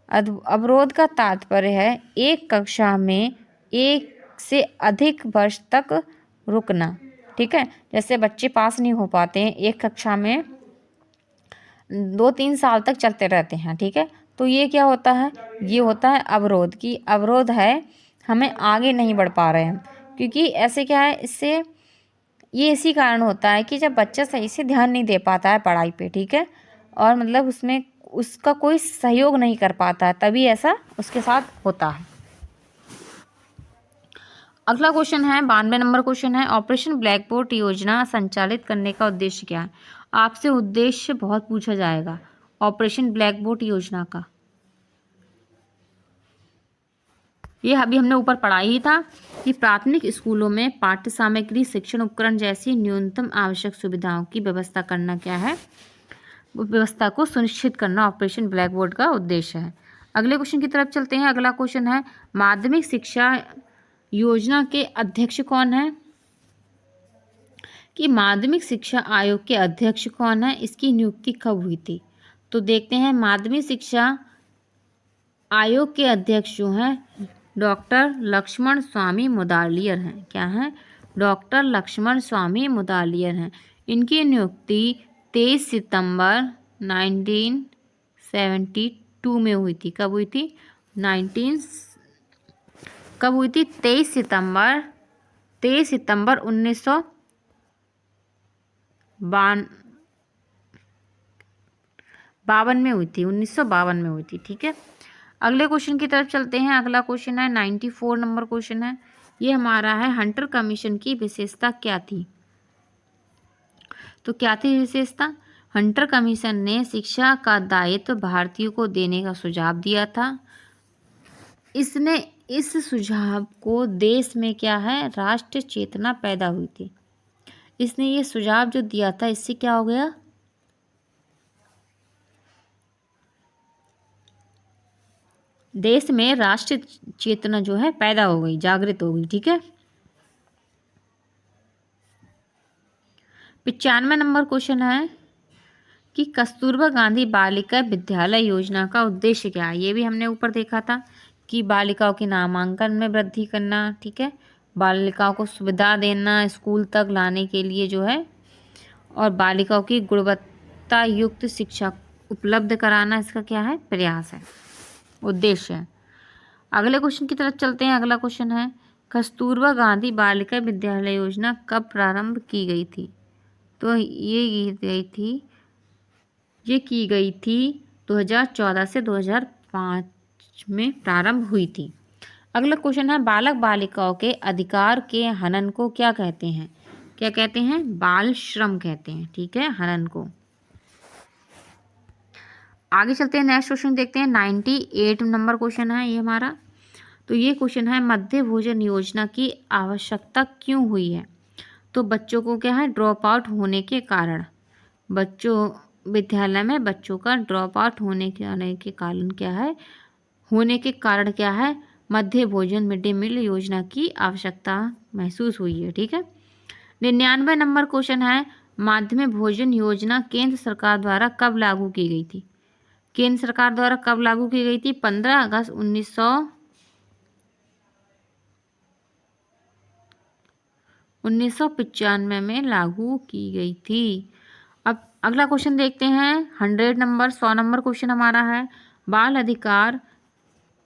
अवरोध का तात्पर्य है एक कक्षा में एक से अधिक वर्ष तक रुकना। ठीक है, जैसे बच्चे पास नहीं हो पाते हैं, एक कक्षा में 2-3 साल तक चलते रहते हैं। ठीक है, तो ये क्या होता है? ये होता है अवरोध। की अवरोध है हमें आगे नहीं बढ़ पा रहे हैं, क्योंकि ऐसे क्या है, इससे ये इसी कारण होता है कि जब बच्चा सही से ध्यान नहीं दे पाता है पढ़ाई पे। ठीक है, और मतलब उसमें उसका कोई सहयोग नहीं कर पाता है, तभी ऐसा उसके साथ होता है। अगला क्वेश्चन है 92 नंबर क्वेश्चन है, ऑपरेशन ब्लैक बोर्ड योजना संचालित करने का उद्देश्य क्या है? आपसे उद्देश्य बहुत पूछा जाएगा ऑपरेशन ब्लैक बोर्ड योजना का। ये अभी हमने ऊपर पढ़ा ही था कि प्राथमिक स्कूलों में पाठ्य सामग्री, शिक्षण उपकरण जैसी न्यूनतम आवश्यक सुविधाओं की व्यवस्था करना क्या है? व्यवस्था को सुनिश्चित करना ऑपरेशन ब्लैक बोर्ड का उद्देश्य है। अगले क्वेश्चन की तरफ चलते हैं। अगला क्वेश्चन है माध्यमिक शिक्षा योजना के अध्यक्ष कौन है? कि माध्यमिक शिक्षा आयोग के अध्यक्ष कौन है, इसकी नियुक्ति कब हुई थी? तो देखते हैं, माध्यमिक शिक्षा आयोग के अध्यक्ष जो हैं डॉक्टर लक्ष्मण स्वामी मुदालियर हैं। क्या हैं? डॉक्टर लक्ष्मण स्वामी मुदालियर हैं। इनकी नियुक्ति 23 सितंबर 1972 में हुई थी। कब हुई थी? 23 सितंबर 1952 में हुई थी। 1952 में हुई थी। ठीक है, अगले क्वेश्चन की तरफ चलते हैं। अगला क्वेश्चन है 94 नंबर क्वेश्चन है। ये हमारा है हंटर कमीशन की विशेषता क्या थी? तो क्या थी विशेषता? हंटर कमीशन ने शिक्षा का दायित्व भारतीयों को देने का सुझाव दिया था। इसने इस सुझाव को देश में क्या है, राष्ट्रीय चेतना पैदा हुई थी। इसने ये सुझाव जो दिया था, इससे क्या हो गया, देश में राष्ट्रीय चेतना जो है पैदा हो गई, जागृत हो गई। ठीक है, 95 नंबर क्वेश्चन है कि कस्तूरबा गांधी बालिका विद्यालय योजना का उद्देश्य क्या है? ये भी हमने ऊपर देखा था कि बालिकाओं के नामांकन में वृद्धि करना। ठीक है, बालिकाओं को सुविधा देना स्कूल तक लाने के लिए जो है, और बालिकाओं की गुणवत्ता युक्त शिक्षा उपलब्ध कराना, इसका क्या है, प्रयास है, उद्देश्य है। अगले क्वेश्चन की तरफ चलते हैं। अगला क्वेश्चन है कस्तूरबा गांधी बालिका विद्यालय योजना कब प्रारंभ की गई थी? तो ये की गई थी 2014 से 2005 में प्रारंभ हुई थी। अगला क्वेश्चन है बालक बालिकाओं के अधिकार के हनन को क्या कहते हैं? क्या कहते हैं? बाल श्रम कहते हैं। ठीक है, हनन को। आगे चलते हैं, नेक्स्ट क्वेश्चन देखते हैं। 98 नंबर क्वेश्चन है ये हमारा। तो ये क्वेश्चन है मध्य भोजन योजना की आवश्यकता क्यों हुई है? तो बच्चों को क्या है, ड्रॉप आउट होने के कारण, विद्यालय में बच्चों का ड्रॉप आउट होने के कारण क्या है, मध्य भोजन मिड डे मील योजना की आवश्यकता महसूस हुई है। ठीक है, 99 नंबर क्वेश्चन है माध्यमिक भोजन योजना केंद्र सरकार द्वारा कब लागू की गई थी? केंद्र सरकार द्वारा कब लागू की गई थी? 15 अगस्त 1995 में लागू की गई थी। अब अगला क्वेश्चन देखते हैं। 100 नंबर क्वेश्चन हमारा है बाल अधिकार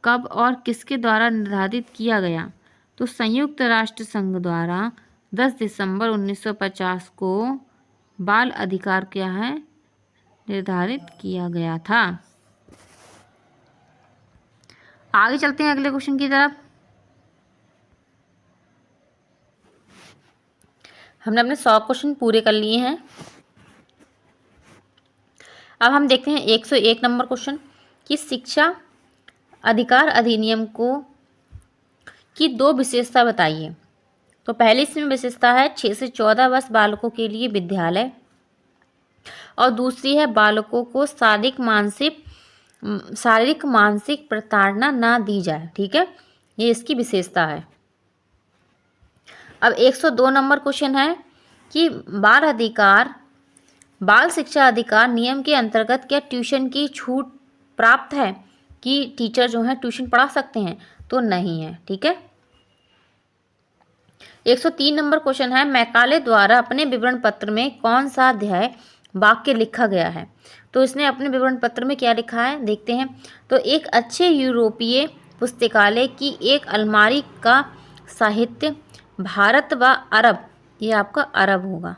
कब और किसके द्वारा निर्धारित किया गया? तो संयुक्त राष्ट्र संघ द्वारा 10 दिसंबर 1950 को बाल अधिकार क्या है, निर्धारित किया गया था। आगे चलते हैं अगले क्वेश्चन की तरफ। हमने अपने 100 क्वेश्चन पूरे कर लिए हैं। अब हम देखते हैं 101 नंबर क्वेश्चन कि शिक्षा अधिकार अधिनियम को की 2 विशेषता बताइए। तो पहली इसमें विशेषता है 6 से 14 वर्ष बालकों के लिए विद्यालय, और दूसरी है बालकों को शारीरिक मानसिक प्रताड़ना ना दी जाए। ठीक है, ये इसकी विशेषता है। अब 102 नंबर क्वेश्चन है कि बाल शिक्षा अधिकार नियम के अंतर्गत क्या ट्यूशन की छूट प्राप्त है, कि टीचर जो है ट्यूशन पढ़ा सकते हैं? तो नहीं है। ठीक है, 103 नंबर क्वेश्चन है मैकाले द्वारा अपने विवरण पत्र में कौन सा अध्याय वाक्य लिखा गया है? तो इसने अपने विवरण पत्र में क्या लिखा है, देखते हैं। तो एक अच्छे यूरोपीय पुस्तकालय की एक अलमारी का साहित्य भारत व अरब, ये आपका अरब होगा,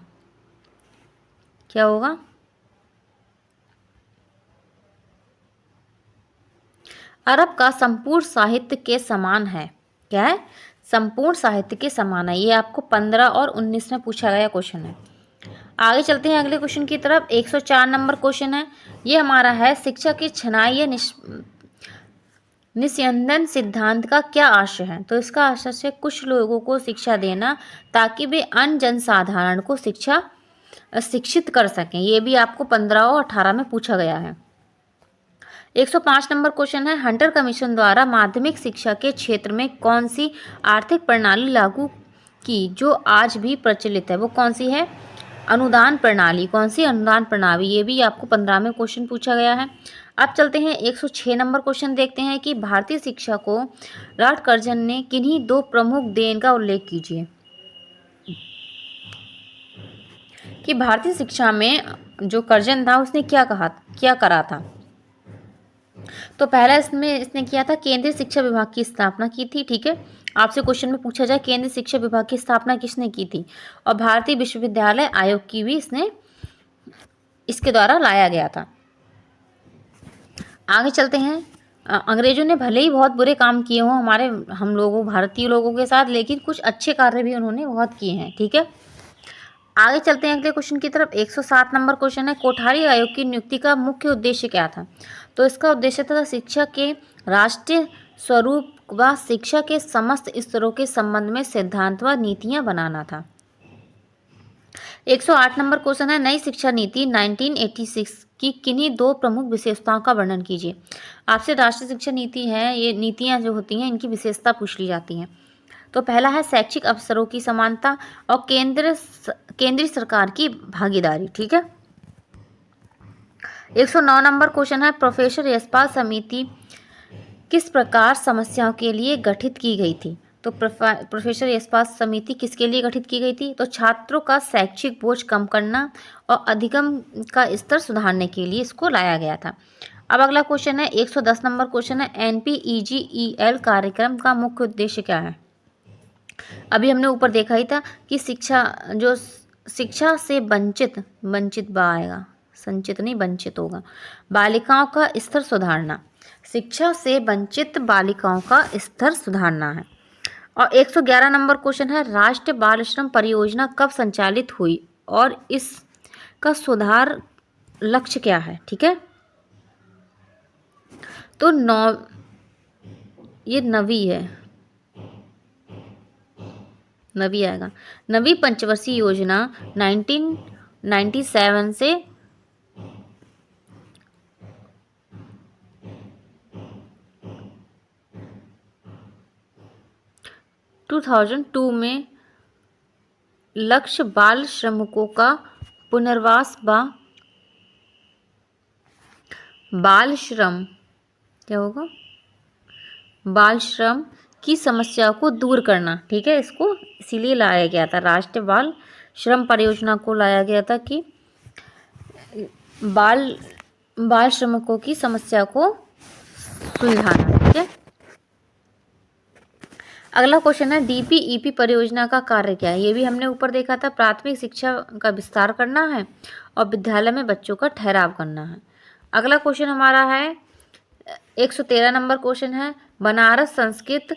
क्या होगा? अरब का संपूर्ण साहित्य के समान है। क्या है? संपूर्ण साहित्य के समान है। ये आपको 15 और 19 में पूछा गया क्वेश्चन है। आगे चलते हैं अगले क्वेश्चन की तरफ। 104 नंबर क्वेश्चन है, ये हमारा है शिक्षा की छनाई या निस्यंदन सिद्धांत का क्या आशय है? तो इसका आशय है कुछ लोगों को शिक्षा देना ताकि वे अन्य जनसाधारण को शिक्षित कर सकें। ये भी आपको 15 और 18 में पूछा गया है। 105 नंबर क्वेश्चन है हंटर कमीशन द्वारा माध्यमिक शिक्षा के क्षेत्र में कौन सी आर्थिक प्रणाली लागू की जो आज भी प्रचलित है? वो कौन सी है? अनुदान प्रणाली। कौन सी? अनुदान प्रणाली। ये भी आपको 15 में क्वेश्चन पूछा गया है। अब चलते हैं 106 नंबर क्वेश्चन देखते हैं कि भारतीय शिक्षा को लॉर्ड कर्जन ने किन्हीं 2 प्रमुख देन का उल्लेख कीजिए। कि भारतीय शिक्षा में जो कर्जन था उसने क्या करा था? तो पहला इसने किया था केंद्रीय शिक्षा विभाग की स्थापना की थी। ठीक है, आपसे क्वेश्चन में पूछा जाए केंद्रीय शिक्षा विभाग की स्थापना किसने की थी? और भारतीय विश्वविद्यालय आयोग की भी इसके द्वारा लाया गया था। आगे चलते हैं। अंग्रेजों ने भले ही बहुत बुरे काम किए हों हम लोगों भारतीय लोगों के साथ, लेकिन कुछ अच्छे कार्य भी उन्होंने बहुत किए हैं। ठीक है, आगे चलते हैं अगले क्वेश्चन की तरफ। 107 नंबर क्वेश्चन है कोठारी आयोग की नियुक्ति का मुख्य उद्देश्य क्या था? तो इसका उद्देश्य था शिक्षा के राष्ट्रीय स्वरूप व शिक्षा के समस्त स्तरों के संबंध में सिद्धांत व नीतियां बनाना था। 108 नंबर क्वेश्चन है नई शिक्षा नीति 1986 की किन्हीं 2 प्रमुख विशेषताओं का वर्णन कीजिए। आपसे राष्ट्रीय शिक्षा नीति है, ये नीतियां जो होती हैं इनकी विशेषता पूछ ली जाती हैं। तो पहला है शैक्षिक अवसरों की समानता और केंद्रीय सरकार की भागीदारी। ठीक है, 109 नंबर क्वेश्चन है प्रोफेसर यशपाल समिति किस प्रकार समस्याओं के लिए गठित की गई थी? तो प्रोफेसर यशपाल समिति किसके लिए गठित की गई थी? तो छात्रों का शैक्षिक बोझ कम करना और अधिगम का स्तर सुधारने के लिए इसको लाया गया था। अब अगला क्वेश्चन है 110 नंबर क्वेश्चन है NPEGEL कार्यक्रम का मुख्य उद्देश्य क्या है? अभी हमने ऊपर देखा ही था कि शिक्षा से वंचित आएगा, संचित नहीं वंचित होगा, बालिकाओं का स्तर सुधारना। शिक्षा से वंचित बालिकाओं का स्तर सुधारना है। और 111 नंबर क्वेश्चन है राष्ट्रीय बाल श्रम परियोजना कब संचालित हुई और इसका सुधार लक्ष्य क्या है? ठीक है, तो ये नवी आएगा। नवी पंचवर्षीय योजना 1997 से 2002 में लक्ष्य बाल श्रमिकों का पुनर्वास व बाल श्रम बाल श्रम की समस्या को दूर करना। ठीक है, इसको इसीलिए लाया गया था, राष्ट्रीय बाल श्रम परियोजना को लाया गया था कि बाल श्रमिकों की समस्या को सुलझाना। ठीक है, अगला क्वेश्चन है DPEP परियोजना का कार्य क्या है? ये भी हमने ऊपर देखा था, प्राथमिक शिक्षा का विस्तार करना है और विद्यालय में बच्चों का ठहराव करना है। अगला क्वेश्चन हमारा है 113 नंबर क्वेश्चन है बनारस संस्कृत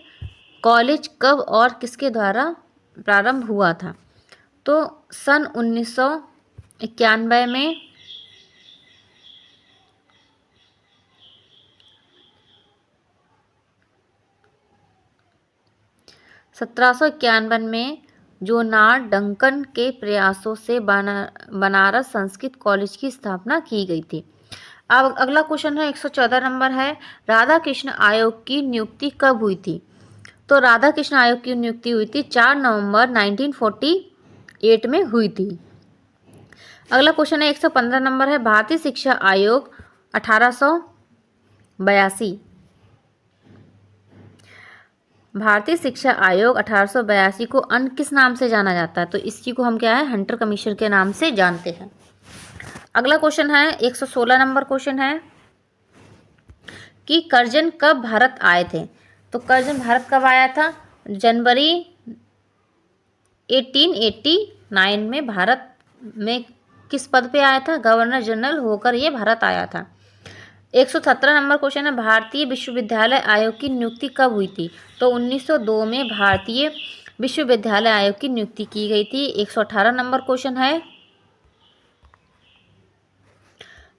कॉलेज कब और किसके द्वारा प्रारंभ हुआ था? तो सन 1991 में 1791 में जोनार्ड डंकन के प्रयासों से बनारस संस्कृत कॉलेज की स्थापना की गई थी। अब अगला क्वेश्चन है 114 नंबर है, राधा कृष्ण आयोग की नियुक्ति कब हुई थी? तो राधा कृष्ण आयोग की नियुक्ति हुई थी 4 नवंबर 1948 में हुई थी। अगला क्वेश्चन है 115 नंबर है, भारतीय शिक्षा आयोग 1882 भारतीय शिक्षा आयोग 1882 को अन्य किस नाम से जाना जाता है? तो इसकी को हम क्या है, हंटर कमीशन के नाम से जानते हैं। अगला क्वेश्चन है 116 नंबर क्वेश्चन है कि कर्जन कब भारत आए थे? तो कर्जन भारत कब आया था? जनवरी 1889 में भारत में किस पद पे आया था? गवर्नर जनरल होकर ये भारत आया था। 117 नंबर क्वेश्चन है, भारतीय विश्वविद्यालय आयोग की नियुक्ति कब हुई थी? तो 1902 में भारतीय विश्वविद्यालय आयोग की नियुक्ति की गई थी। 118 नंबर क्वेश्चन है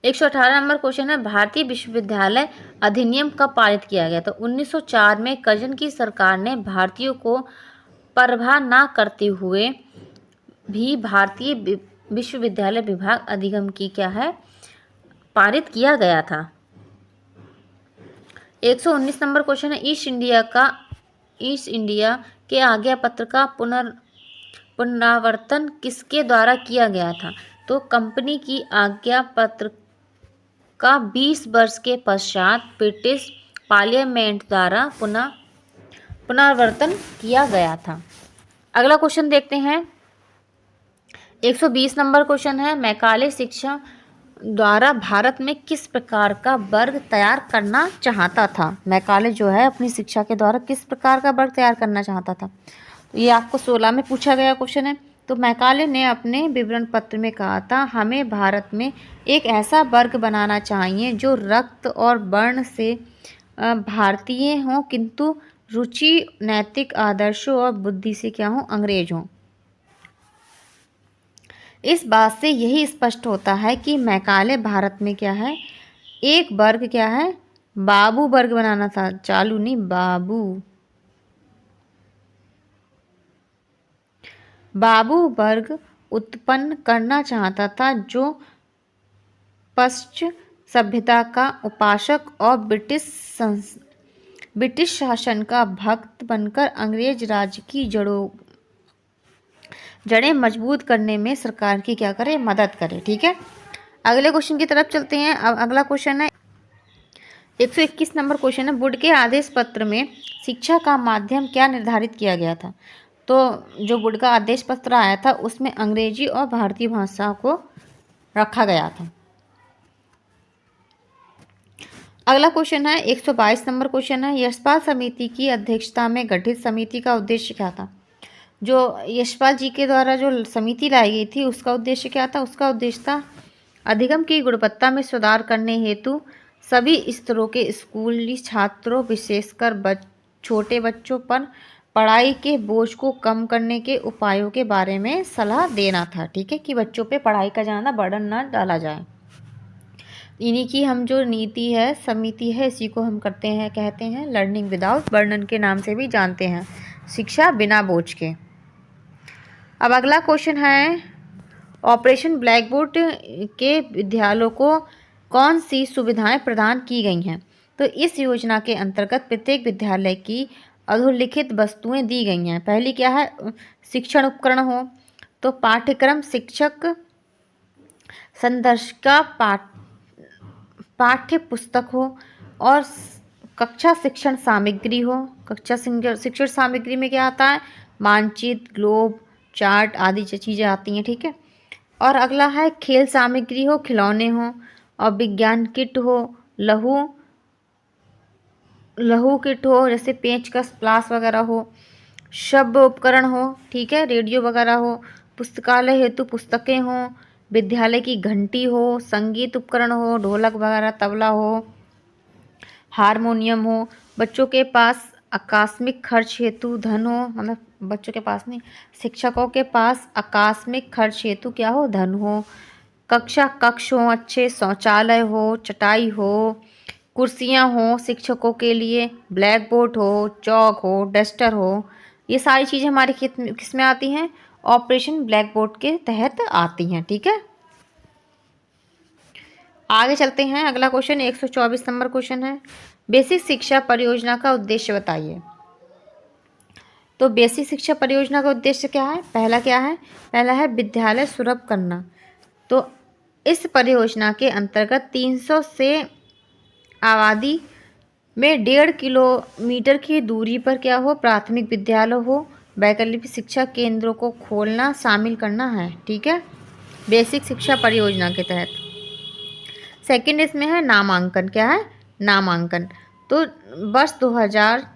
118 नंबर क्वेश्चन है, भारतीय विश्वविद्यालय अधिनियम कब पारित किया गया? तो 1904 में कर्जन की सरकार ने भारतीयों को परवाह न करते हुए भी भारतीय विश्वविद्यालय विभाग अधिनियम की क्या है, पारित किया गया था। 119 नंबर क्वेश्चन है, ईस्ट इंडिया के आज्ञा पत्र का पुनरावर्तन किसके द्वारा किया गया था? तो कंपनी की आज्ञा पत्र का 20 वर्ष के पश्चात ब्रिटिश पार्लियामेंट द्वारा पुनरावर्तन किया गया था। अगला क्वेश्चन देखते हैं 120 नंबर क्वेश्चन है, मैकाले शिक्षा द्वारा भारत में किस प्रकार का वर्ग तैयार करना चाहता था? मैकाले जो है अपनी शिक्षा के द्वारा किस प्रकार का वर्ग तैयार करना चाहता था? तो ये आपको 16 में पूछा गया क्वेश्चन है। तो मैकाले ने अपने विवरण पत्र में कहा था, हमें भारत में एक ऐसा वर्ग बनाना चाहिए जो रक्त और वर्ण से भारतीय हों किंतु रुचि, नैतिक आदर्शों और बुद्धि से क्या हों, अंग्रेज हों। इस बात से यही स्पष्ट होता है कि मैकाले भारत में क्या है, एक वर्ग क्या है, बाबू वर्ग बनाना था, चालू नहीं, बाबू वर्ग उत्पन्न करना चाहता था जो पश्चिम सभ्यता का उपासक और ब्रिटिश शासन का भक्त बनकर अंग्रेज राज्य की जड़ें मजबूत करने में सरकार की क्या करे, मदद करे। ठीक है, अगले क्वेश्चन की तरफ चलते हैं। अब अगला क्वेश्चन है 121 नंबर क्वेश्चन है, वुड के आदेश पत्र में शिक्षा का माध्यम क्या निर्धारित किया गया था? तो जो वुड का आदेश पत्र आया था उसमें अंग्रेजी और भारतीय भाषा को रखा गया था। अगला क्वेश्चन है 122 नंबर क्वेश्चन है, यशपाल समिति की अध्यक्षता में गठित समिति का उद्देश्य क्या था? जो यशपाल जी के द्वारा जो समिति लाई गई थी उसका उद्देश्य क्या था? उसका उद्देश्य था अधिगम की गुणवत्ता में सुधार करने हेतु सभी स्तरों के स्कूली छात्रों विशेषकर छोटे बच्चों पर पढ़ाई के बोझ को कम करने के उपायों के बारे में सलाह देना था। ठीक है, कि बच्चों पे पढ़ाई का ज़्यादा बर्डन ना डाला जाए। इन्हीं की हम जो नीति है, समिति है, इसी को हम कहते हैं लर्निंग विदाउट बर्डन के नाम से भी जानते हैं, शिक्षा बिना बोझ के। अब अगला क्वेश्चन है, ऑपरेशन ब्लैक बोर्ड के विद्यालयों को कौन सी सुविधाएं प्रदान की गई हैं? तो इस योजना के अंतर्गत प्रत्येक विद्यालय की अधोलिखित वस्तुएं दी गई हैं। पहली क्या है, शिक्षण उपकरण हो, तो पाठ्यक्रम, शिक्षक, संदर्शिका, पाठ्य पुस्तक हो और कक्षा शिक्षण सामग्री हो। कक्षा शिक्षण सामग्री में क्या आता है, मानचित्र, ग्लोब, चार्ट आदि चीज़ें आती हैं। ठीक है, और अगला है खेल सामग्री हो, खिलौने हो और विज्ञान किट हो, लघु किट हो जैसे पेंचकस, प्लास वगैरह हो, शब्द उपकरण हो, ठीक है, रेडियो वगैरह हो, पुस्तकालय हेतु पुस्तकें हो, विद्यालय की घंटी हो, संगीत उपकरण हो, ढोलक वगैरह, तबला हो, हारमोनियम हो। बच्चों के पास आकस्मिक खर्च हेतु धन हो, मतलब बच्चों के पास नहीं, शिक्षकों के पास आकस्मिक खर्च हेतु क्या हो, धन हो। कक्ष हो, अच्छे शौचालय हो, चटाई हो, कुर्सियां हो शिक्षकों के लिए, ब्लैक बोर्ड हो, चौक हो, डस्टर हो, ये सारी चीज़ें हमारे किस में आती हैं, ऑपरेशन ब्लैक बोर्ड के तहत आती हैं। ठीक है, आगे चलते हैं। अगला क्वेश्चन 124 नंबर क्वेश्चन है, बेसिक शिक्षा परियोजना का उद्देश्य बताइए। तो बेसिक शिक्षा परियोजना का उद्देश्य क्या है, पहला क्या है, पहला है विद्यालय सुलभ करना। तो इस परियोजना के अंतर्गत 300 से आबादी में 1.5 किलोमीटर की दूरी पर क्या हो, प्राथमिक विद्यालय हो, वैकल्पिक शिक्षा केंद्रों को खोलना शामिल करना है। ठीक है, बेसिक शिक्षा परियोजना के तहत। सेकंड इसमें है नामांकन, क्या है, नामांकन। तो वर्ष 2000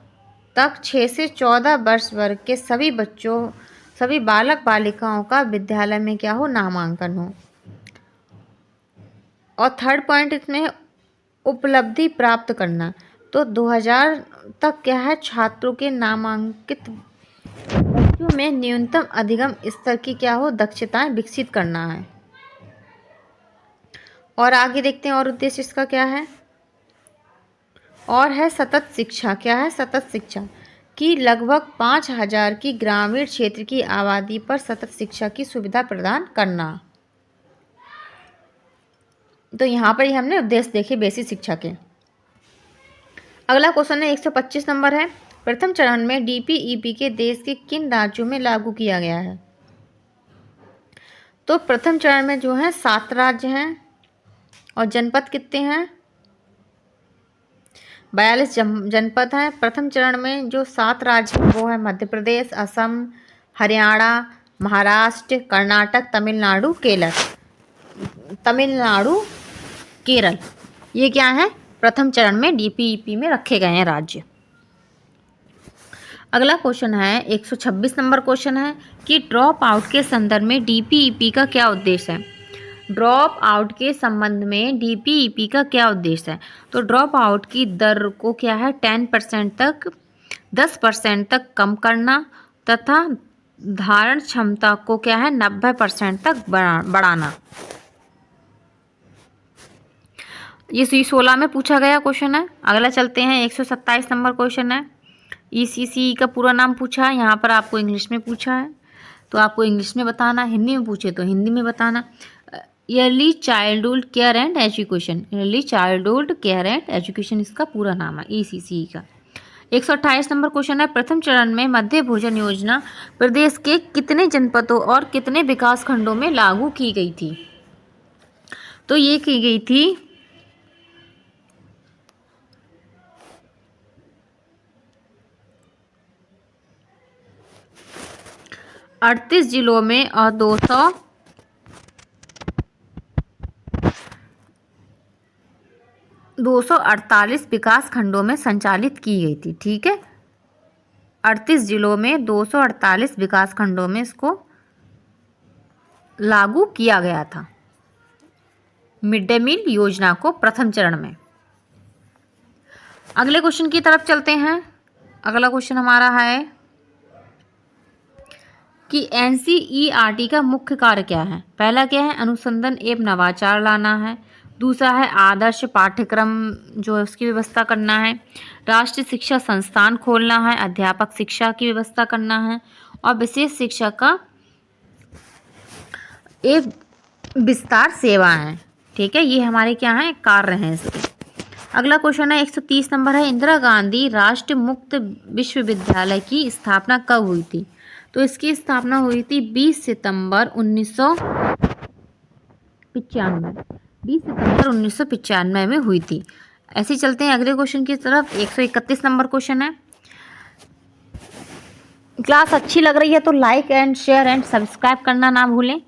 तक 6 से 14 वर्ष वर्ग के सभी बच्चों, सभी बालक बालिकाओं का विद्यालय में क्या हो, नामांकन हो। और थर्ड पॉइंट इसमें है उपलब्धि प्राप्त करना। तो 2000 तक क्या है, छात्रों के नामांकित बच्चों में न्यूनतम अधिगम स्तर की क्या हो, दक्षताएं विकसित करना है। और आगे देखते हैं और उद्देश्य इसका क्या है, और है सतत शिक्षा, क्या है, सतत शिक्षा की लगभग 5000 की ग्रामीण क्षेत्र की आबादी पर सतत शिक्षा की सुविधा प्रदान करना। तो यहाँ पर ही हमने उद्देश्य देखे बेसिक शिक्षा के। अगला क्वेश्चन है 125 नंबर है, प्रथम चरण में डीपीईपी के देश के किन राज्यों में लागू किया गया है। तो प्रथम चरण में जो है 7 राज्य हैं और जनपद कितने हैं, 42 जनपद हैं। प्रथम चरण में जो 7 राज्य हैं वो है मध्य प्रदेश, असम, हरियाणा, महाराष्ट्र, कर्नाटक, तमिलनाडु, केरल। ये क्या है, प्रथम चरण में डीपीईपी में रखे गए हैं राज्य। अगला क्वेश्चन है 126 नंबर क्वेश्चन है कि ड्रॉप आउट के संदर्भ में डीपीईपी का क्या उद्देश्य है। ड्रॉप आउट के संबंध में डीपीईपी का क्या उद्देश्य है। तो ड्रॉप आउट की दर को क्या है 10% तक 10% तक कम करना तथा धारण क्षमता को क्या है 90% तक बढ़ाना। ये 16 में पूछा गया क्वेश्चन है। अगला चलते हैं 127 नंबर क्वेश्चन है, ईसीसी का पूरा नाम पूछा है, यहाँ पर आपको इंग्लिश में पूछा है तो आपको इंग्लिश में बताना, हिंदी में पूछे तो हिंदी में बताना। Early childhood care and education, early childhood care and education इसका पूरा नाम है ईसीसी का। 128 नंबर क्वेश्चन है, प्रथम चरण में मध्य भोजन योजना प्रदेश के कितने जनपदों और कितने विकास खंडों में लागू की गई थी। तो ये की गई थी 38 जिलों में और 248 विकास खंडों में संचालित की गई थी। ठीक है, 38 जिलों में 248 विकास खंडों में इसको लागू किया गया था मिड डे मील योजना को प्रथम चरण में। अगले क्वेश्चन की तरफ चलते हैं। अगला क्वेश्चन हमारा है कि एनसीईआरटी का मुख्य कार्य क्या है। पहला क्या है, अनुसंधान एवं नवाचार लाना है। दूसरा है आदर्श पाठ्यक्रम जो है उसकी व्यवस्था करना है। राष्ट्रीय शिक्षा संस्थान खोलना है। अध्यापक शिक्षा की व्यवस्था करना है और विशेष शिक्षा का एक विस्तार सेवा है। ठीक है, ये हमारे क्या हैं, कार्य हैं इसके। अगला क्वेश्चन है 130 नंबर है, इंदिरा गांधी राष्ट्रीय मुक्त विश्वविद्यालय की स्थापना कब हुई थी। तो इसकी स्थापना हुई थी 20 सितंबर 1995 में हुई थी। ऐसे ही चलते हैं अगले क्वेश्चन की तरफ। 131 नंबर क्वेश्चन है, क्लास अच्छी लग रही है तो like and share and subscribe करना ना भूलें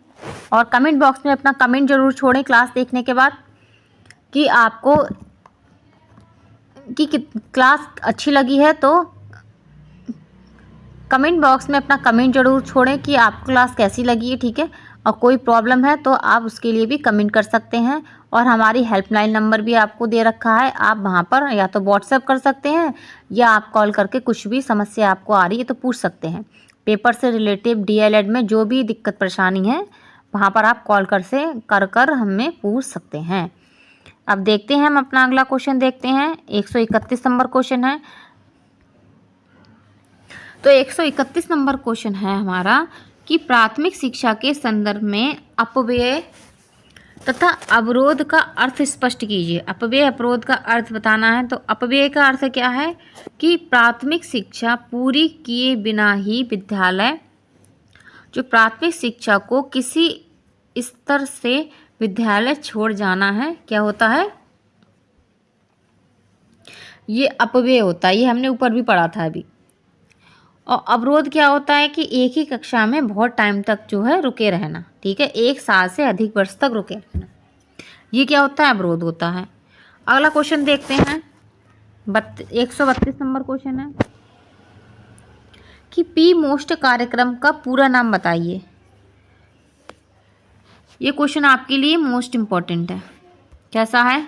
और कमेंट बॉक्स में अपना कमेंट जरूर छोड़ें क्लास देखने के बाद कि आपको क्लास अच्छी लगी है। तो कमेंट बॉक्स में अपना कमेंट जरूर छोड़ें कि आपको क्लास कैसी लगी है। ठीक है, और कोई प्रॉब्लम है तो आप उसके लिए भी कमेंट कर सकते हैं और हमारी हेल्पलाइन नंबर भी आपको दे रखा है, आप वहाँ पर या तो व्हाट्सएप कर सकते हैं या आप कॉल करके कुछ भी समस्या आपको आ रही है तो पूछ सकते हैं। पेपर से रिलेटिव डीएलएड में जो भी दिक्कत परेशानी है वहाँ पर आप कॉल कर हमें पूछ सकते हैं। अब देखते हैं हम अपना अगला क्वेश्चन देखते हैं। 131 नंबर क्वेश्चन है, तो 131 नंबर क्वेश्चन है हमारा कि प्राथमिक शिक्षा के संदर्भ में अपव्यय तथा अवरोध का अर्थ स्पष्ट कीजिए। अपव्यय अवरोध का अर्थ बताना है। तो अपव्यय का अर्थ क्या है कि प्राथमिक शिक्षा पूरी किए बिना ही विद्यालय, जो प्राथमिक शिक्षा को किसी स्तर से विद्यालय छोड़ जाना है, क्या होता है, ये अपव्यय होता है। ये हमने ऊपर भी पढ़ा था अभी। और अवरोध क्या होता है कि एक ही कक्षा में बहुत टाइम तक जो है रुके रहना, ठीक है, 1 साल से अधिक वर्ष तक रुके रहना, ये क्या होता है, अवरोध होता है। अगला क्वेश्चन देखते हैं, 132 नंबर क्वेश्चन है कि पी मोस्ट कार्यक्रम का पूरा नाम बताइए। ये क्वेश्चन आपके लिए मोस्ट इम्पॉर्टेंट है। कैसा है,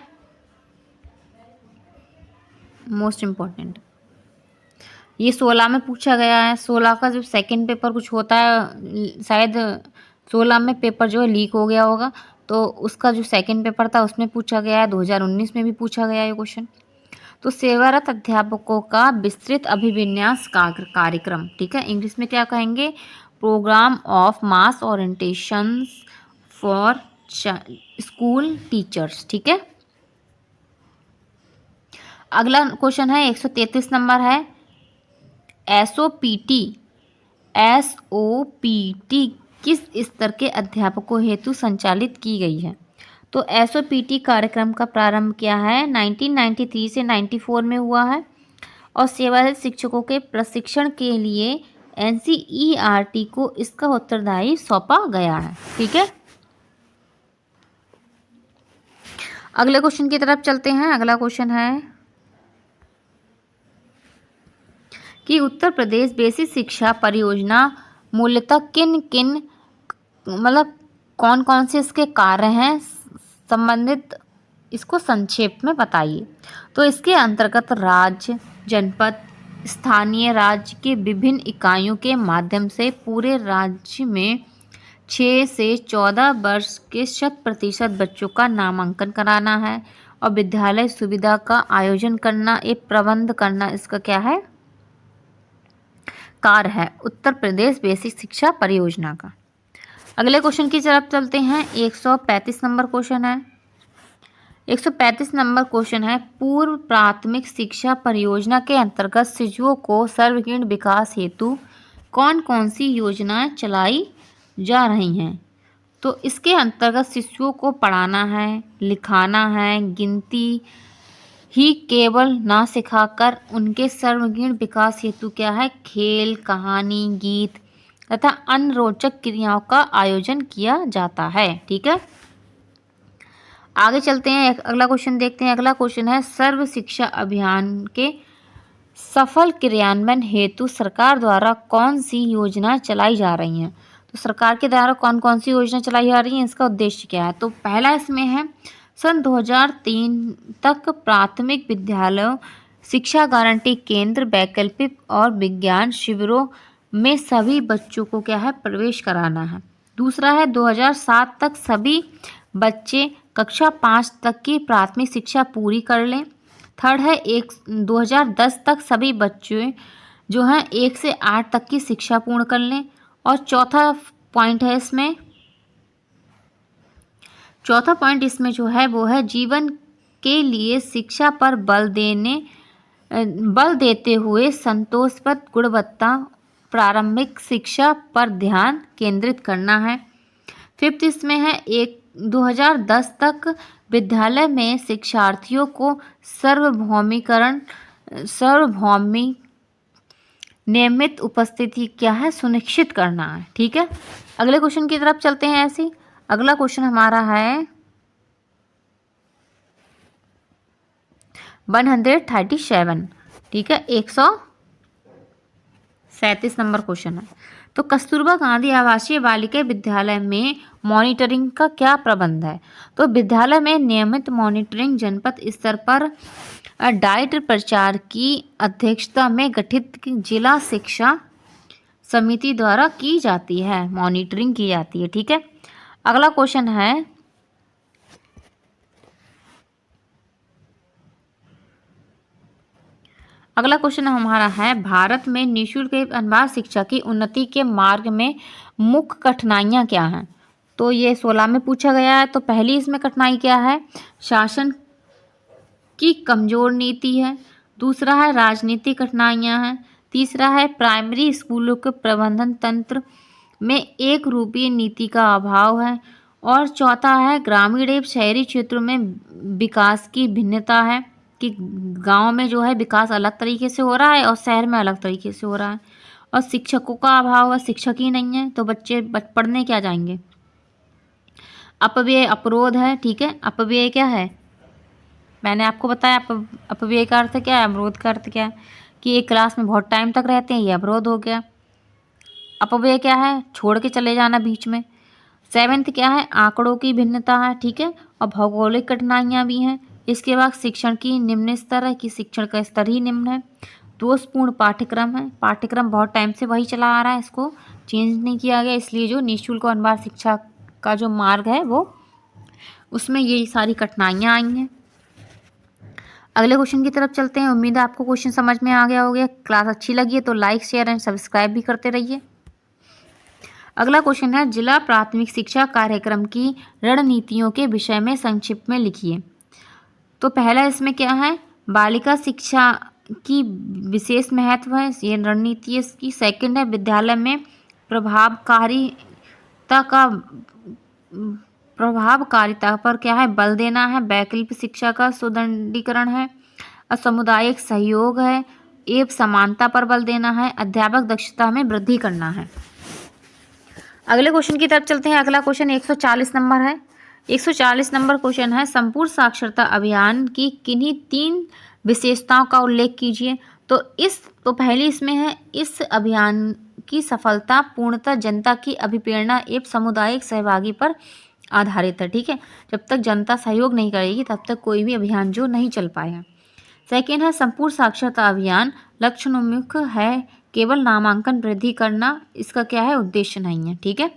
मोस्ट इम्पॉर्टेंट। ये 16 में पूछा गया है। 16 का जो सेकंड पेपर कुछ होता है, शायद 16 में पेपर जो है लीक हो गया होगा, तो उसका जो सेकंड पेपर था उसमें पूछा गया है। 2019 में भी पूछा गया है ये क्वेश्चन। तो सेवारत अध्यापकों का विस्तृत अभिविन्यास कार्यक्रम, ठीक है, इंग्लिश में क्या कहेंगे, programme of mass orientation for school teachers, ठीक है। अगला क्वेश्चन है 133 नंबर है, एसओपीटी किस स्तर के अध्यापकों हेतु संचालित की गई है। तो एसओपीटी कार्यक्रम का प्रारंभ किया है 1993 से 94 में हुआ है और सेवारत शिक्षकों के प्रशिक्षण के लिए एनसीईआरटी को इसका उत्तरदायी सौंपा गया है, ठीक है। अगले क्वेश्चन की तरफ चलते हैं। अगला क्वेश्चन है कि उत्तर प्रदेश बेसिक शिक्षा परियोजना मूलतः किन किन, मतलब कौन कौन से इसके कार्य हैं संबंधित, इसको संक्षेप में बताइए। तो इसके अंतर्गत राज्य, जनपद, स्थानीय राज्य के विभिन्न इकाइयों के माध्यम से पूरे राज्य में 6 से 14 वर्ष के 100% बच्चों का नामांकन कराना है और विद्यालय सुविधा का आयोजन करना, एक प्रबंध करना, इसका क्या है, कार्य है उत्तर प्रदेश बेसिक शिक्षा परियोजना का। अगले क्वेश्चन की तरफ चलते हैं। 135 नंबर क्वेश्चन है। 135 नंबर क्वेश्चन है, पूर्व प्राथमिक शिक्षा परियोजना के अंतर्गत शिशुओं को सर्वगुण विकास हेतु कौन कौन सी योजनाएं चलाई जा रही हैं। तो इसके अंतर्गत शिशुओं को पढ़ाना है, लिखाना है, गिनती ही केवल ना सिखाकर उनके सर्वगुण विकास हेतु क्या है, खेल, कहानी, गीत तथा अन्य रोचक क्रियाओं का आयोजन किया जाता है, ठीक है। आगे चलते हैं, अगला क्वेश्चन देखते हैं। अगला क्वेश्चन है, सर्व शिक्षा अभियान के सफल क्रियान्वयन हेतु सरकार द्वारा कौन सी योजना चलाई जा रही हैं। तो सरकार के द्वारा कौन कौन सी योजना चलाई जा रही है, इसका उद्देश्य क्या है। तो पहला इसमें है, सन 2003 तक प्राथमिक विद्यालयों शिक्षा गारंटी केंद्र, वैकल्पिक और विज्ञान शिविरों में सभी बच्चों को क्या है, प्रवेश कराना है। दूसरा है 2007 तक सभी बच्चे कक्षा 5 तक की प्राथमिक शिक्षा पूरी कर लें। थर्ड है 2010 तक सभी बच्चे जो हैं 1 से 8 तक की शिक्षा पूर्ण कर लें। और चौथा पॉइंट इसमें जो है वो है जीवन के लिए शिक्षा पर बल देते हुए संतोषप्रद गुणवत्ता प्रारंभिक शिक्षा पर ध्यान केंद्रित करना है। फिफ्थ इसमें है 2010 तक विद्यालय में शिक्षार्थियों को सार्वभौमिक नियमित उपस्थिति क्या है, सुनिश्चित करना है, ठीक है। अगले क्वेश्चन की तरफ चलते हैं। ऐसे अगला क्वेश्चन हमारा है 137, ठीक है, 137 नंबर क्वेश्चन है। तो कस्तूरबा गांधी आवासीय बालिका विद्यालय में मॉनिटरिंग का क्या प्रबंध है। तो विद्यालय में नियमित मॉनिटरिंग जनपद स्तर पर डाइट प्रचार की अध्यक्षता में गठित जिला शिक्षा समिति द्वारा की जाती है, मॉनिटरिंग की जाती है, ठीक है। अगला क्वेश्चन है अगला क्वेश्चन हमारा है, भारत में निःशुल्क एवं अनिवार्य शिक्षा की उन्नति के मार्ग में मुख्य कठिनाइयाँ क्या हैं? तो ये 16 में पूछा गया है। तो पहली इसमें कठिनाई क्या है? शासन की कमजोर नीति है। दूसरा है राजनीतिक कठिनाइयाँ हैं। तीसरा है प्राइमरी स्कूलों के प्रबंधन तंत्र में एक रूपीय नीति का अभाव है। और चौथा है ग्रामीण एवं शहरी क्षेत्रों में विकास की भिन्नता है, कि गांव में जो है विकास अलग तरीके से हो रहा है और शहर में अलग तरीके से हो रहा है। और शिक्षकों का अभाव है, शिक्षक ही नहीं है तो बच्चे पढ़ने क्या जाएंगे। अपव्यय अवरोध है, ठीक है। अपव्यय क्या है? मैंने आपको बताया अपव्यय का अर्थ क्या है, अवरोध का अर्थ क्या है, कि एक क्लास में बहुत टाइम तक रहते हैं, ये अवरोध हो गया। अपव्यय क्या है? छोड़ के चले जाना बीच में। 7th क्या है? आंकड़ों की भिन्नता है, ठीक है। और भौगोलिक कठिनाइयाँ भी हैं। इसके बाद शिक्षण की निम्न स्तर है, कि शिक्षण का स्तर ही निम्न है। दोषपूर्ण पाठ्यक्रम है, पाठ्यक्रम बहुत टाइम से वही चला आ रहा है, इसको चेंज नहीं किया गया, इसलिए जो निःशुल्क और अनिवार्य शिक्षा का जो मार्ग है वो उसमें ये सारी कठिनाइयाँ आई हैं। अगले क्वेश्चन की तरफ चलते हैं। उम्मीद है आपको क्वेश्चन समझ में आ गया होगा। क्लास अच्छी लगी है तो लाइक शेयर एंड सब्सक्राइब भी करते रहिए। अगला क्वेश्चन है, जिला प्राथमिक शिक्षा कार्यक्रम की रणनीतियों के विषय में संक्षिप्त में लिखिए। तो पहला इसमें क्या है? बालिका शिक्षा की विशेष महत्व है, ये रणनीति है इसकी। सेकंड है विद्यालय में प्रभावकारिता पर क्या है? बल देना है। वैकल्पिक शिक्षा का सुदृढ़ीकरण है। सामुदायिक सहयोग है एवं समानता पर बल देना है। अध्यापक दक्षता में वृद्धि करना है। अगले क्वेश्चन की तरफ चलते हैं। अगला क्वेश्चन 140 नंबर है। 140 नंबर क्वेश्चन है, संपूर्ण साक्षरता अभियान की किन्हीं 3 विशेषताओं का उल्लेख कीजिए। तो पहली इसमें है, इस अभियान की सफलता पूर्णतः जनता की अभिप्रेरणा एवं सामुदायिक सहभागी पर आधारित है, ठीक है। जब तक जनता सहयोग नहीं करेगी तब तक कोई भी अभियान जो नहीं चल पाएगा। सेकेंड है संपूर्ण साक्षरता अभियान लक्ष्योन्मुख है, केवल नामांकन वृद्धि करना इसका क्या है? उद्देश्य नहीं है, ठीक है।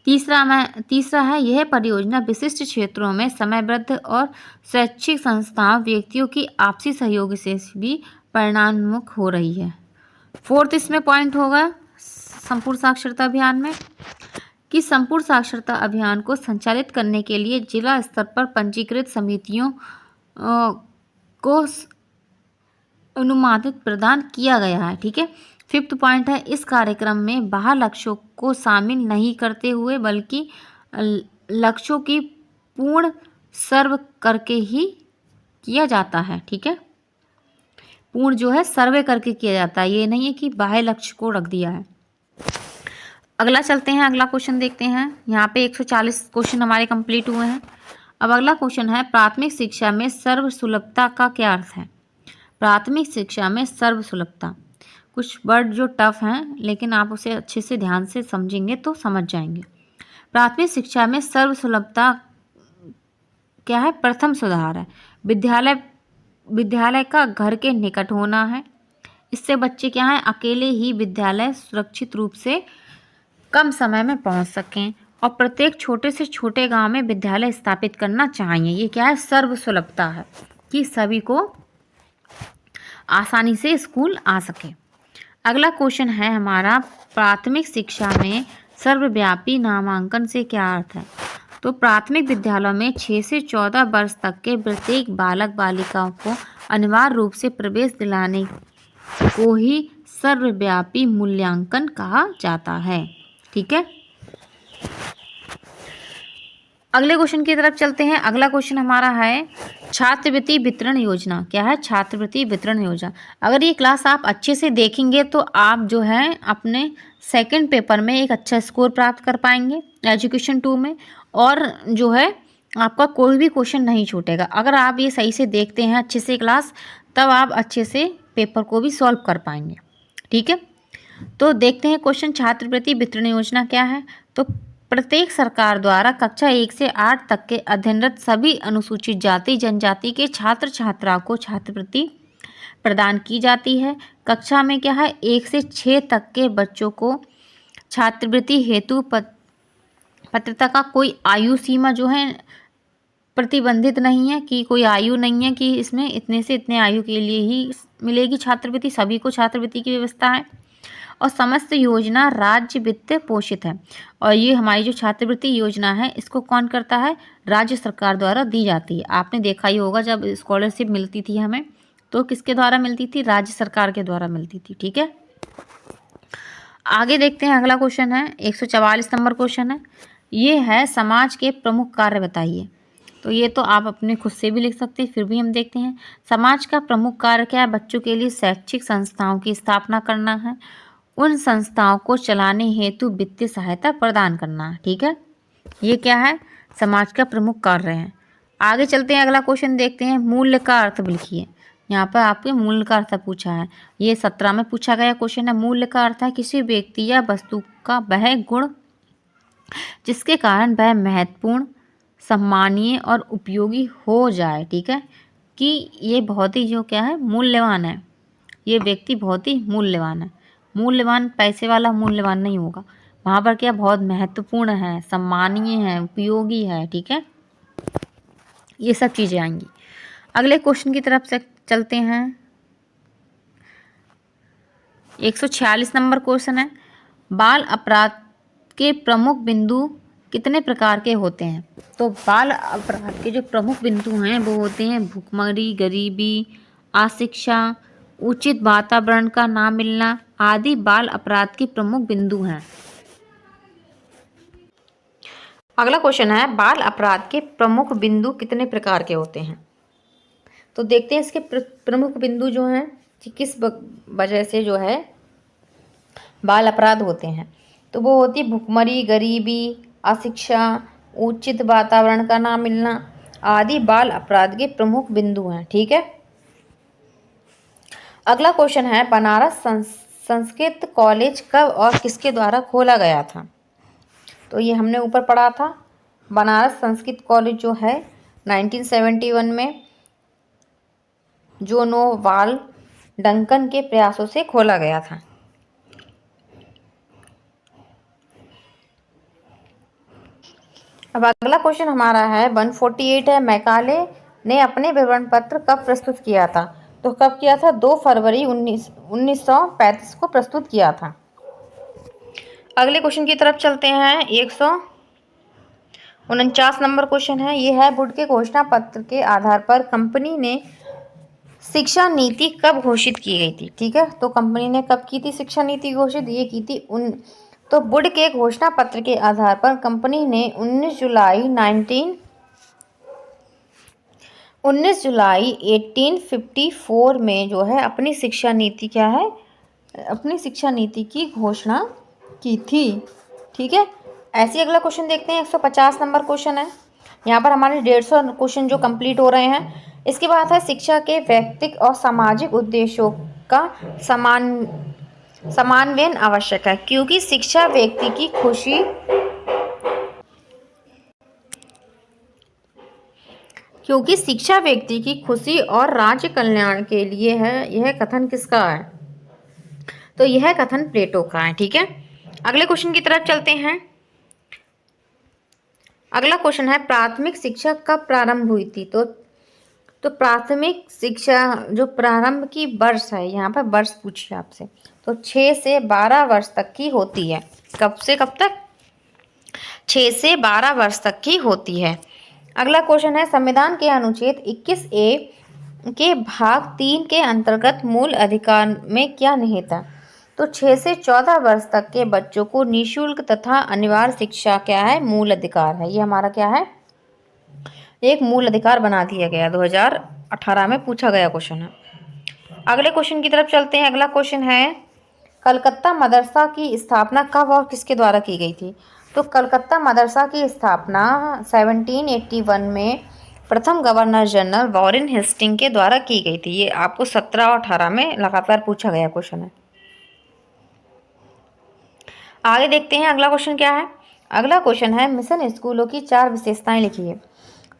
तीसरा है यह परियोजना विशिष्ट क्षेत्रों में समयबद्ध और शैक्षिक संस्थाओं व्यक्तियों की आपसी सहयोग से भी परिणामोन्मुख हो रही है। फोर्थ इसमें पॉइंट होगा संपूर्ण साक्षरता अभियान में, कि संपूर्ण साक्षरता अभियान को संचालित करने के लिए जिला स्तर पर पंजीकृत समितियों को अनुमोदन प्रदान किया गया है, ठीक है। 5th पॉइंट है, इस कार्यक्रम में बाह्य लक्ष्यों को शामिल नहीं करते हुए बल्कि लक्ष्यों की पूर्ण सर्व करके ही किया जाता है, ठीक है। पूर्ण जो है सर्वे करके किया जाता है, ये नहीं है कि बाह्य लक्ष्य को रख दिया है। अगला चलते हैं, अगला क्वेश्चन देखते हैं। यहाँ पे 140 क्वेश्चन हमारे कंप्लीट हुए हैं। अब अगला क्वेश्चन है, प्राथमिक शिक्षा में सर्वसुलभता का क्या अर्थ है? प्राथमिक शिक्षा में सर्वसुलभता, कुछ वर्ड जो टफ हैं लेकिन आप उसे अच्छे से ध्यान से समझेंगे तो समझ जाएंगे। प्राथमिक शिक्षा में सर्वसुलभता क्या है? प्रथम सुधार है। विद्यालय का घर के निकट होना है, इससे बच्चे क्या है? अकेले ही विद्यालय सुरक्षित रूप से कम समय में पहुंच सकें। और प्रत्येक छोटे से छोटे गांव में विद्यालय स्थापित करना चाहिए, ये क्या है? सर्वसुलभता है, कि सभी को आसानी से स्कूल आ सके। अगला क्वेश्चन है हमारा, प्राथमिक शिक्षा में सर्वव्यापी नामांकन से क्या अर्थ है? तो प्राथमिक विद्यालयों में 6 से 14 वर्ष तक के प्रत्येक बालक बालिकाओं को अनिवार्य रूप से प्रवेश दिलाने को ही सर्वव्यापी मूल्यांकन कहा जाता है, ठीक है। अगले क्वेश्चन की तरफ चलते हैं। अगला क्वेश्चन हमारा है, छात्रवृत्ति वितरण योजना क्या है? छात्रवृत्ति वितरण योजना, अगर ये क्लास आप अच्छे से देखेंगे तो आप जो है अपने सेकंड पेपर में एक अच्छा स्कोर प्राप्त कर पाएंगे एजुकेशन 2 में, और जो है आपका कोई भी क्वेश्चन नहीं छूटेगा। अगर आप ये सही से देखते हैं अच्छे से क्लास, तब आप अच्छे से पेपर को भी सॉल्व कर पाएंगे, ठीक है। तो देखते हैं क्वेश्चन, छात्रवृत्ति वितरण योजना क्या है? तो प्रत्येक सरकार द्वारा कक्षा 1 से 8 तक के अध्ययनरत सभी अनुसूचित जाति जनजाति के छात्र छात्राओं को छात्रवृत्ति प्रदान की जाती है। कक्षा में क्या है? 1 से 6 तक के बच्चों को छात्रवृत्ति हेतु पात्रता का कोई आयु सीमा जो है प्रतिबंधित नहीं है कि कोई आयु नहीं है कि इसमें इतने से इतने आयु के लिए ही मिलेगी छात्रवृत्ति, सभी को छात्रवृत्ति की व्यवस्था है। और समस्त योजना राज्य वित्त पोषित है। और ये हमारी जो छात्रवृत्ति योजना है इसको कौन करता है? राज्य सरकार द्वारा दी जाती है। आपने देखा ही होगा जब स्कॉलरशिप मिलती थी हमें तो किसके द्वारा मिलती थी? राज्य सरकार के द्वारा मिलती थी। ठीक है, आगे देखते हैं। अगला क्वेश्चन है 144 नंबर क्वेश्चन है। ये है समाज के प्रमुख कार्य बताइए। तो ये तो आप अपने खुद से भी लिख सकते हैं, फिर भी हम देखते हैं। समाज का प्रमुख कार्य क्या है? बच्चों के लिए शैक्षिक संस्थाओं की स्थापना करना है, उन संस्थाओं को चलाने हेतु वित्तीय सहायता प्रदान करना है। ठीक है, ये क्या है? समाज का प्रमुख कार्य है। आगे चलते हैं, अगला क्वेश्चन देखते हैं। मूल्य का अर्थ लिखिए। यहाँ पर आपके मूल्य का अर्थ पूछा है, ये 17 में पूछा गया क्वेश्चन है। मूल्य का अर्थ है किसी व्यक्ति या वस्तु का वह गुण जिसके कारण वह महत्वपूर्ण, सम्मानीय और उपयोगी हो जाए। ठीक है, कि ये बहुत ही जो क्या है? मूल्यवान है, ये व्यक्ति बहुत ही मूल्यवान है। मूल्यवान पैसे वाला मूल्यवान नहीं होगा, वहाँ पर क्या? बहुत महत्वपूर्ण है, सम्मानीय है, उपयोगी है। ठीक है, ये सब चीज़ें आएंगी। अगले क्वेश्चन की तरफ से चलते हैं। 146 नंबर क्वेश्चन है। बाल अपराध के प्रमुख बिंदु कितने प्रकार के होते हैं? तो बाल अपराध के जो प्रमुख बिंदु हैं वो होते हैं भुखमरी, गरीबी, अशिक्षा, उचित वातावरण का ना मिलना आदि बाल अपराध के प्रमुख बिंदु हैं। अगला क्वेश्चन है बाल अपराध के प्रमुख बिंदु कितने प्रकार के होते हैं? तो देखते हैं इसके प्रमुख बिंदु जो हैं कि किस वजह से जो है बाल अपराध होते हैं। तो वो होती है भुखमरी, गरीबी, अशिक्षा, उचित वातावरण का ना मिलना आदि बाल अपराध के प्रमुख बिंदु हैं। ठीक है, अगला क्वेश्चन है बनारस संस्कृत कॉलेज कब और किसके द्वारा खोला गया था? तो ये हमने ऊपर पढ़ा था। बनारस संस्कृत कॉलेज जो है 1971 में जोनोवाल डंकन के प्रयासों से खोला गया था। अब अगला क्वेश्चन हमारा है 148 है। मैकाले ने अपने विवरण पत्र कब प्रस्तुत किया था? तो कब किया था? 2 फरवरी 1935 को प्रस्तुत किया था। अगले क्वेश्चन की तरफ चलते हैं। 149 नंबर क्वेश्चन है। ये है वुड के घोषणा पत्र के आधार पर कंपनी ने शिक्षा नीति कब घोषित की गई थी? ठीक है, तो कंपनी ने कब की थी शिक्षा नीति घोषित? ये की थी तो वुड के घोषणा पत्र के आधार पर कंपनी ने 19 जुलाई 1854 में जो है अपनी शिक्षा नीति क्या है? अपनी शिक्षा नीति की घोषणा की थी। ठीक है, ऐसे ही अगला क्वेश्चन देखते हैं। 150 नंबर क्वेश्चन है। यहाँ पर हमारे 150 क्वेश्चन जो कंप्लीट हो रहे हैं। इसके बाद है शिक्षा के व्यक्तिक और सामाजिक उद्देश्यों का समन्वय आवश्यक है क्योंकि शिक्षा व्यक्ति की खुशी और राज्य कल्याण के लिए है। यह कथन किसका है? तो यह कथन प्लेटो का है। ठीक है, अगले क्वेश्चन की तरफ चलते हैं। अगला क्वेश्चन है प्राथमिक शिक्षा कब प्रारंभ हुई थी? तो प्राथमिक शिक्षा जो प्रारंभ की वर्ष है, यहाँ पर वर्ष पूछिए आपसे, तो 6 से 12 वर्ष तक की होती है। कब से कब तक? 6 से 12 वर्ष तक की होती है। अगला क्वेश्चन है संविधान के अनुच्छेद 21A के भाग 3 के अंतर्गत मूल अधिकार में क्या निहित है? तो 6 से 14 वर्ष तक के बच्चों को निःशुल्क तथा अनिवार्य शिक्षा क्या है? मूल अधिकार है। ये हमारा क्या है? एक मूल अधिकार बना दिया गया। 2018 में पूछा गया क्वेश्चन है। अगले क्वेश्चन की तरफ चलते हैं। अगला क्वेश्चन है कलकत्ता मदरसा की स्थापना कब और किसके द्वारा की गई थी? तो कलकत्ता मदरसा की स्थापना 1781 में प्रथम गवर्नर जनरल वॉरेन हेस्टिंग के द्वारा की गई थी। ये आपको 17 और 18 में लगातार पूछा गया क्वेश्चन है। आगे देखते हैं अगला क्वेश्चन क्या है। अगला क्वेश्चन है मिशन स्कूलों की 4 विशेषताएं लिखिए।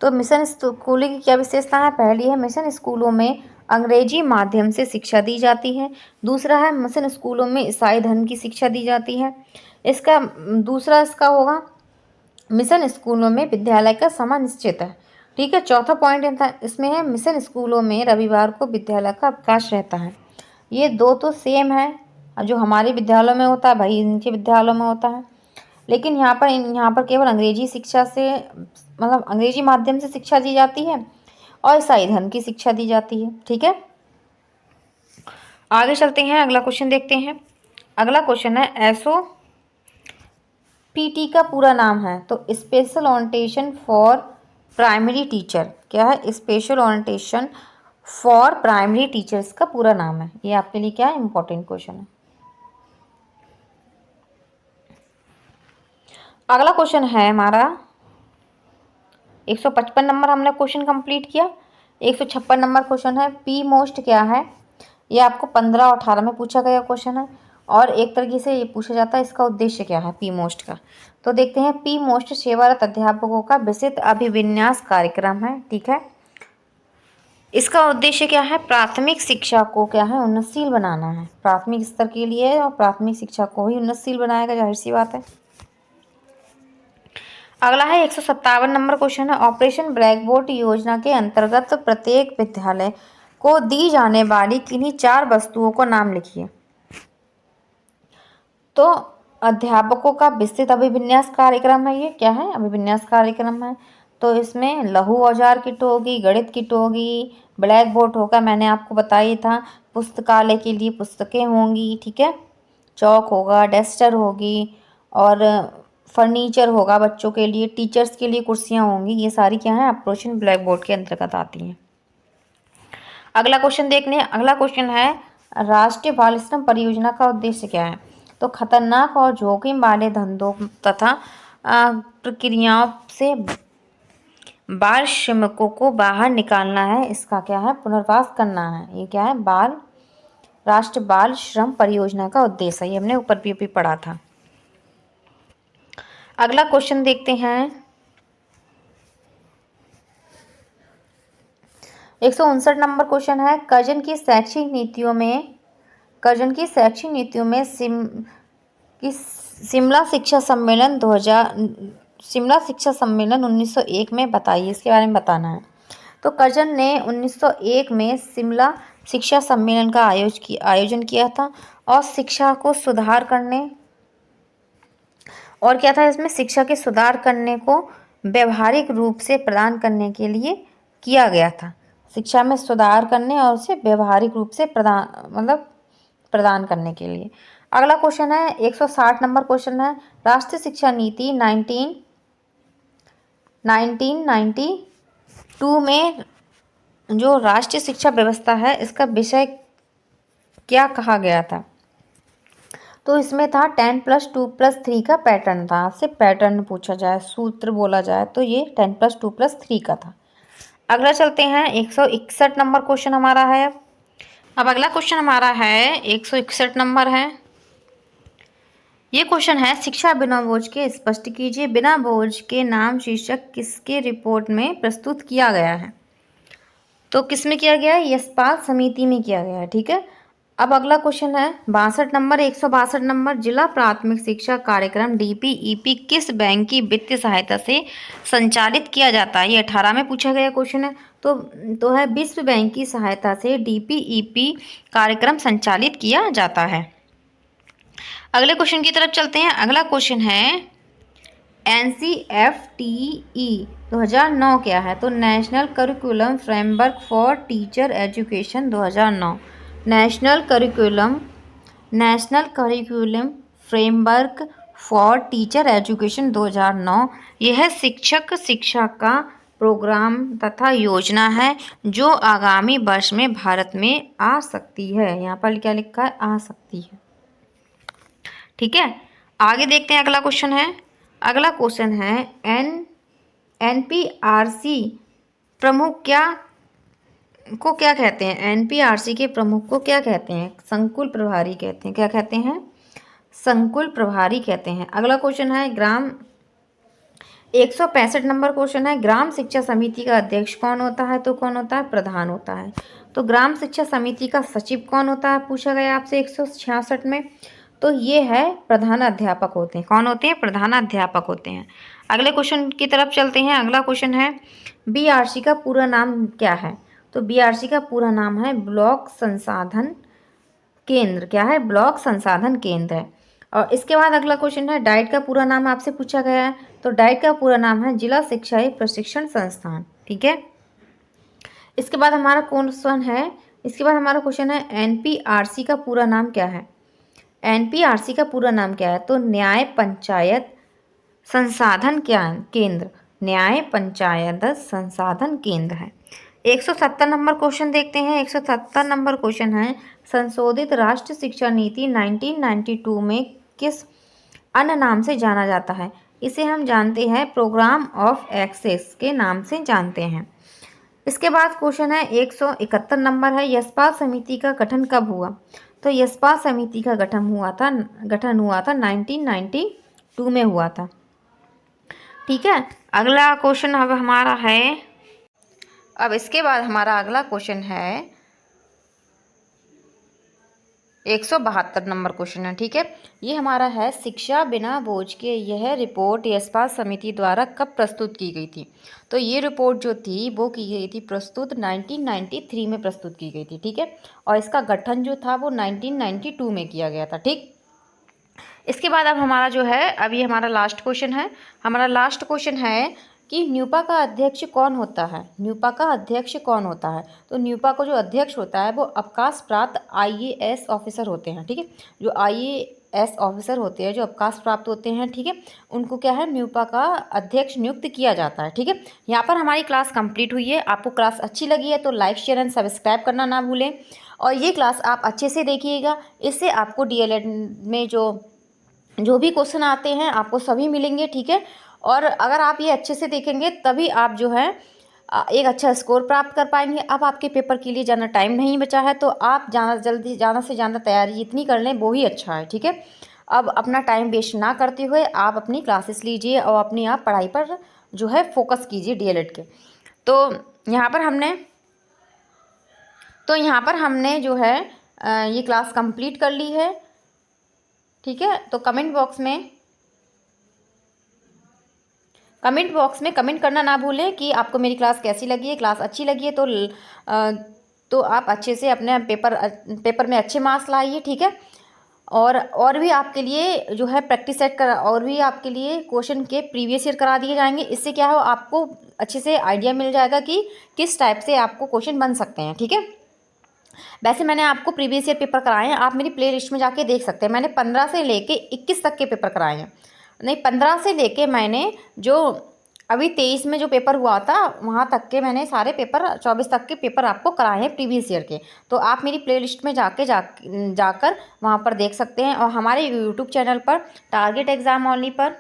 तो मिशन स्कूलों की क्या विशेषता है? पहली है मिशन स्कूलों में अंग्रेजी माध्यम से शिक्षा दी जाती है। दूसरा है मिशन स्कूलों में ईसाई धर्म की शिक्षा दी जाती है। दूसरा इसका होगा मिशन स्कूलों में विद्यालय का समय निश्चित है। ठीक है। चौथा पॉइंट इसमें है मिशन स्कूलों में रविवार को विद्यालय का अवकाश रहता है। ये दो तो सेम है, जो हमारे विद्यालयों में होता है भाई इनके विद्यालयों में होता है, लेकिन यहाँ पर केवल अंग्रेजी शिक्षा से मतलब अंग्रेजी माध्यम से शिक्षा दी जाती है और ईसाई धर्म की शिक्षा दी जाती है। ठीक है, आगे चलते हैं, अगला क्वेश्चन देखते हैं। अगला क्वेश्चन है एसओ पीटी का पूरा नाम है, तो special orientation for primary teacher. क्या है? Special orientation for primary teachers का पूरा नाम है। ये आपके लिए क्या है? इंपॉर्टेंट क्वेश्चन है। अगला क्वेश्चन है हमारा 155 नंबर, हमने क्वेश्चन कंप्लीट किया। 156 नंबर क्वेश्चन है पी मोस्ट क्या है। ये आपको 15 और 18 में पूछा गया क्वेश्चन है, और एक तरीके से ये पूछा जाता है इसका उद्देश्य क्या है पी मोस्ट का। तो देखते हैं, पी मोस्ट सेवारत अध्यापकों का विशिष्ट अभिविन्यास कार्यक्रम है। ठीक है, इसका उद्देश्य क्या है? प्राथमिक शिक्षा को क्या है? उन्नतशील बनाना है। प्राथमिक स्तर के लिए और प्राथमिक शिक्षा को ही उन्नतशील बनाएगा, जाहिर सी बात है। अगला है 157 नंबर क्वेश्चन है ऑपरेशन ब्लैक बोर्ड योजना के अंतर्गत प्रत्येक विद्यालय को दी जाने वाली किन्हीं 4 वस्तुओं को नाम लिखिए। तो अध्यापकों का विस्तृत अभिविन्यास कार्यक्रम है। ये क्या है? अभिविन्यास कार्यक्रम है। तो इसमें लघु औजार किट होगी, गणित किट होगी, ब्लैक बोर्ड होगा, मैंने आपको बताया था, पुस्तकालय के लिए पुस्तकें होंगी। ठीक है, चौक होगा, डस्टर होगी, और फर्नीचर होगा बच्चों के लिए, टीचर्स के लिए कुर्सियाँ होंगी। ये सारी क्या है? ऑपरेशन ब्लैक बोर्ड के अंतर्गत आती हैं। अगला क्वेश्चन देखने, अगला क्वेश्चन है राष्ट्रीय बाल श्रम परियोजना का उद्देश्य क्या है। तो खतरनाक और जोखिम वाले धंधों तथा प्रक्रियाओं से बाल श्रमिकों को बाहर निकालना है। इसका क्या है? पुनर्वास करना है। ये क्या है? राष्ट्रीय बाल श्रम परियोजना का उद्देश्य है। ये हमने ऊपर भी पढ़ा था। अगला क्वेश्चन देखते हैं 159 नंबर क्वेश्चन है कर्जन की शैक्षिक नीतियों में शिमला शिक्षा सम्मेलन 1901 में बताइए, इसके बारे में बताना है। तो कर्जन ने 1901 में शिमला शिक्षा सम्मेलन का आयोजन किया था, और शिक्षा को सुधार करने, और क्या था इसमें? शिक्षा के सुधार करने को व्यवहारिक रूप से प्रदान करने के लिए किया गया था। शिक्षा में सुधार करने और उसे व्यवहारिक रूप से प्रदान करने के लिए। अगला क्वेश्चन है 160 नंबर क्वेश्चन है राष्ट्रीय शिक्षा नीति 1992 में जो राष्ट्रीय शिक्षा व्यवस्था है इसका विषय क्या कहा गया था। तो इसमें था 10+2+3 का पैटर्न था। आपसे पैटर्न पूछा जाए, सूत्र बोला जाए, तो ये 10+2+3 का था। अगला चलते हैं 161 नंबर क्वेश्चन हमारा है। अब अगला क्वेश्चन हमारा है 161 नंबर है। ये क्वेश्चन है शिक्षा बिना बोझ के स्पष्ट कीजिए। बिना बोझ के नाम शीर्षक किसके रिपोर्ट में प्रस्तुत किया गया है। तो किस में किया गया है? यशपाल समिति में किया गया है। ठीक है, अब अगला क्वेश्चन है 162 नंबर जिला प्राथमिक शिक्षा कार्यक्रम DPEP किस बैंक की वित्तीय सहायता से संचालित किया जाता है। ये 18 में पूछा गया क्वेश्चन है। तो है विश्व बैंक की सहायता से DPEP कार्यक्रम संचालित किया जाता है। अगले क्वेश्चन की तरफ चलते हैं। अगला क्वेश्चन है NCFTE 2009 क्या है। तो national curriculum framework for teacher education 2009। National curriculum framework for teacher education 2009 यह शिक्षक शिक्षा का प्रोग्राम तथा योजना है जो आगामी वर्ष में भारत में आ सकती है। यहाँ पर क्या लिखा है? आ सकती है। ठीक है, आगे देखते हैं। अगला क्वेश्चन है NPRC प्रमुख को क्या कहते हैं। NPRC के प्रमुख को क्या कहते हैं? संकुल प्रभारी कहते हैं। क्या कहते हैं? संकुल प्रभारी कहते हैं। अगला क्वेश्चन है 165 नंबर क्वेश्चन है ग्राम शिक्षा समिति का अध्यक्ष कौन होता है। तो कौन होता है? प्रधान होता है। तो ग्राम शिक्षा समिति का सचिव कौन होता है पूछा गया आपसे 166 में। तो ये है प्रधानाध्यापक होते हैं। कौन होते हैं? प्रधानाध्यापक होते हैं। अगले क्वेश्चन की तरफ चलते हैं। अगला क्वेश्चन है बीआरसी का पूरा नाम क्या है? तो बीआरसी का पूरा नाम है ब्लॉक संसाधन केंद्र। क्या है? ब्लॉक संसाधन केंद्र है। और इसके बाद अगला क्वेश्चन है डाइट का पूरा नाम आपसे पूछा गया है। तो डाइट का पूरा नाम है जिला शिक्षा प्रशिक्षण संस्थान। ठीक है। इसके बाद हमारा क्वेश्चन है, इसके बाद हमारा क्वेश्चन है एनपीआरसी का पूरा नाम क्या है? एनपीआरसी का पूरा नाम क्या है? तो न्याय पंचायत संसाधन केंद्र, न्याय पंचायत संसाधन केंद्र है। 170 नंबर क्वेश्चन देखते हैं। 170 नंबर क्वेश्चन है संशोधित राष्ट्रीय शिक्षा नीति 1992 में किस अन्य नाम से जाना जाता है? इसे हम जानते हैं प्रोग्राम ऑफ एक्सेस के नाम से जानते हैं। इसके बाद क्वेश्चन है 171 नंबर है यशपाल समिति का गठन कब हुआ? तो यशपाल समिति का गठन हुआ था 1992 में हुआ था। ठीक है। अगला क्वेश्चन अब हमारा है, अब इसके बाद हमारा अगला क्वेश्चन है 172 नंबर क्वेश्चन है। ठीक है। ये हमारा है शिक्षा बिना बोझ के, यह रिपोर्ट यशपाल समिति द्वारा कब प्रस्तुत की गई थी? तो ये रिपोर्ट जो थी वो की गई थी प्रस्तुत 1993 में प्रस्तुत की गई थी। ठीक है। और इसका गठन जो था वो 1992 में किया गया था। ठीक। इसके बाद अब हमारा जो है, अब ये हमारा लास्ट क्वेश्चन है। हमारा लास्ट क्वेश्चन है कि न्यूपा का अध्यक्ष कौन होता है? न्यूपा का अध्यक्ष कौन होता है? तो न्यूपा को जो अध्यक्ष होता है वो अवकाश प्राप्त आईएएस ऑफिसर होते हैं। ठीक है। जो आईएएस ऑफिसर होते हैं, जो अवकाश प्राप्त होते हैं, ठीक है, उनको क्या है, न्यूपा का अध्यक्ष नियुक्त किया जाता है। ठीक है। यहाँ पर हमारी क्लास कंप्लीट हुई है। आपको क्लास अच्छी लगी है तो लाइक शेयर एंड सब्सक्राइब करना ना भूलें। और ये क्लास आप अच्छे से देखिएगा, इससे आपको डीएलएड में जो भी क्वेश्चन आते हैं आपको सभी मिलेंगे। ठीक है। और अगर आप ये अच्छे से देखेंगे तभी आप जो है एक अच्छा स्कोर प्राप्त कर पाएंगे। अब आपके पेपर के लिए ज़्यादा टाइम नहीं बचा है तो आप ज़्यादा से ज़्यादा तैयारी इतनी कर लें वो ही अच्छा है। ठीक है। अब अपना टाइम वेस्ट ना करते हुए आप अपनी क्लासेस लीजिए और अपनी आप पढ़ाई पर जो है फोकस कीजिए डीएलएड के। तो यहाँ पर हमने जो है ये क्लास कंप्लीट कर ली है। ठीक है। तो कमेंट बॉक्स में कमेंट करना ना भूलें कि आपको मेरी क्लास कैसी लगी है। क्लास अच्छी लगी है तो आप अच्छे से अपने पेपर में अच्छे मार्क्स लाइए। ठीक है। और भी आपके लिए जो है प्रैक्टिस सेट कर, और भी आपके लिए क्वेश्चन के प्रीवियस ईयर करा दिए जाएंगे। इससे क्या हो, आपको अच्छे से आइडिया मिल जाएगा कि किस टाइप से आपको क्वेश्चन बन सकते हैं। ठीक है। वैसे मैंने आपको प्रीवियस ईयर पेपर कराए हैं, आप मेरी प्ले लिस्ट में जाके देख सकते हैं। मैंने 15 से लेके 21 तक के पेपर कराए हैं। नहीं, 15 से लेके मैंने जो अभी 23 में जो पेपर हुआ था वहाँ तक के मैंने सारे पेपर 24 तक के पेपर आपको कराए हैं प्रीवियस ईयर के। तो आप मेरी प्ले लिस्ट में जाकर वहाँ पर देख सकते हैं। और हमारे यूट्यूब चैनल पर टारगेट एग्ज़ाम ओनली पर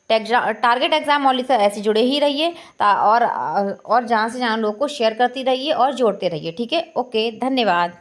टारगेट एग्जाम ओनली से ऐसे जुड़े ही रहिए और जहाँ से जहाँ लोग को शेयर करती रहिए और जोड़ते रहिए। ठीक है। ओके, धन्यवाद।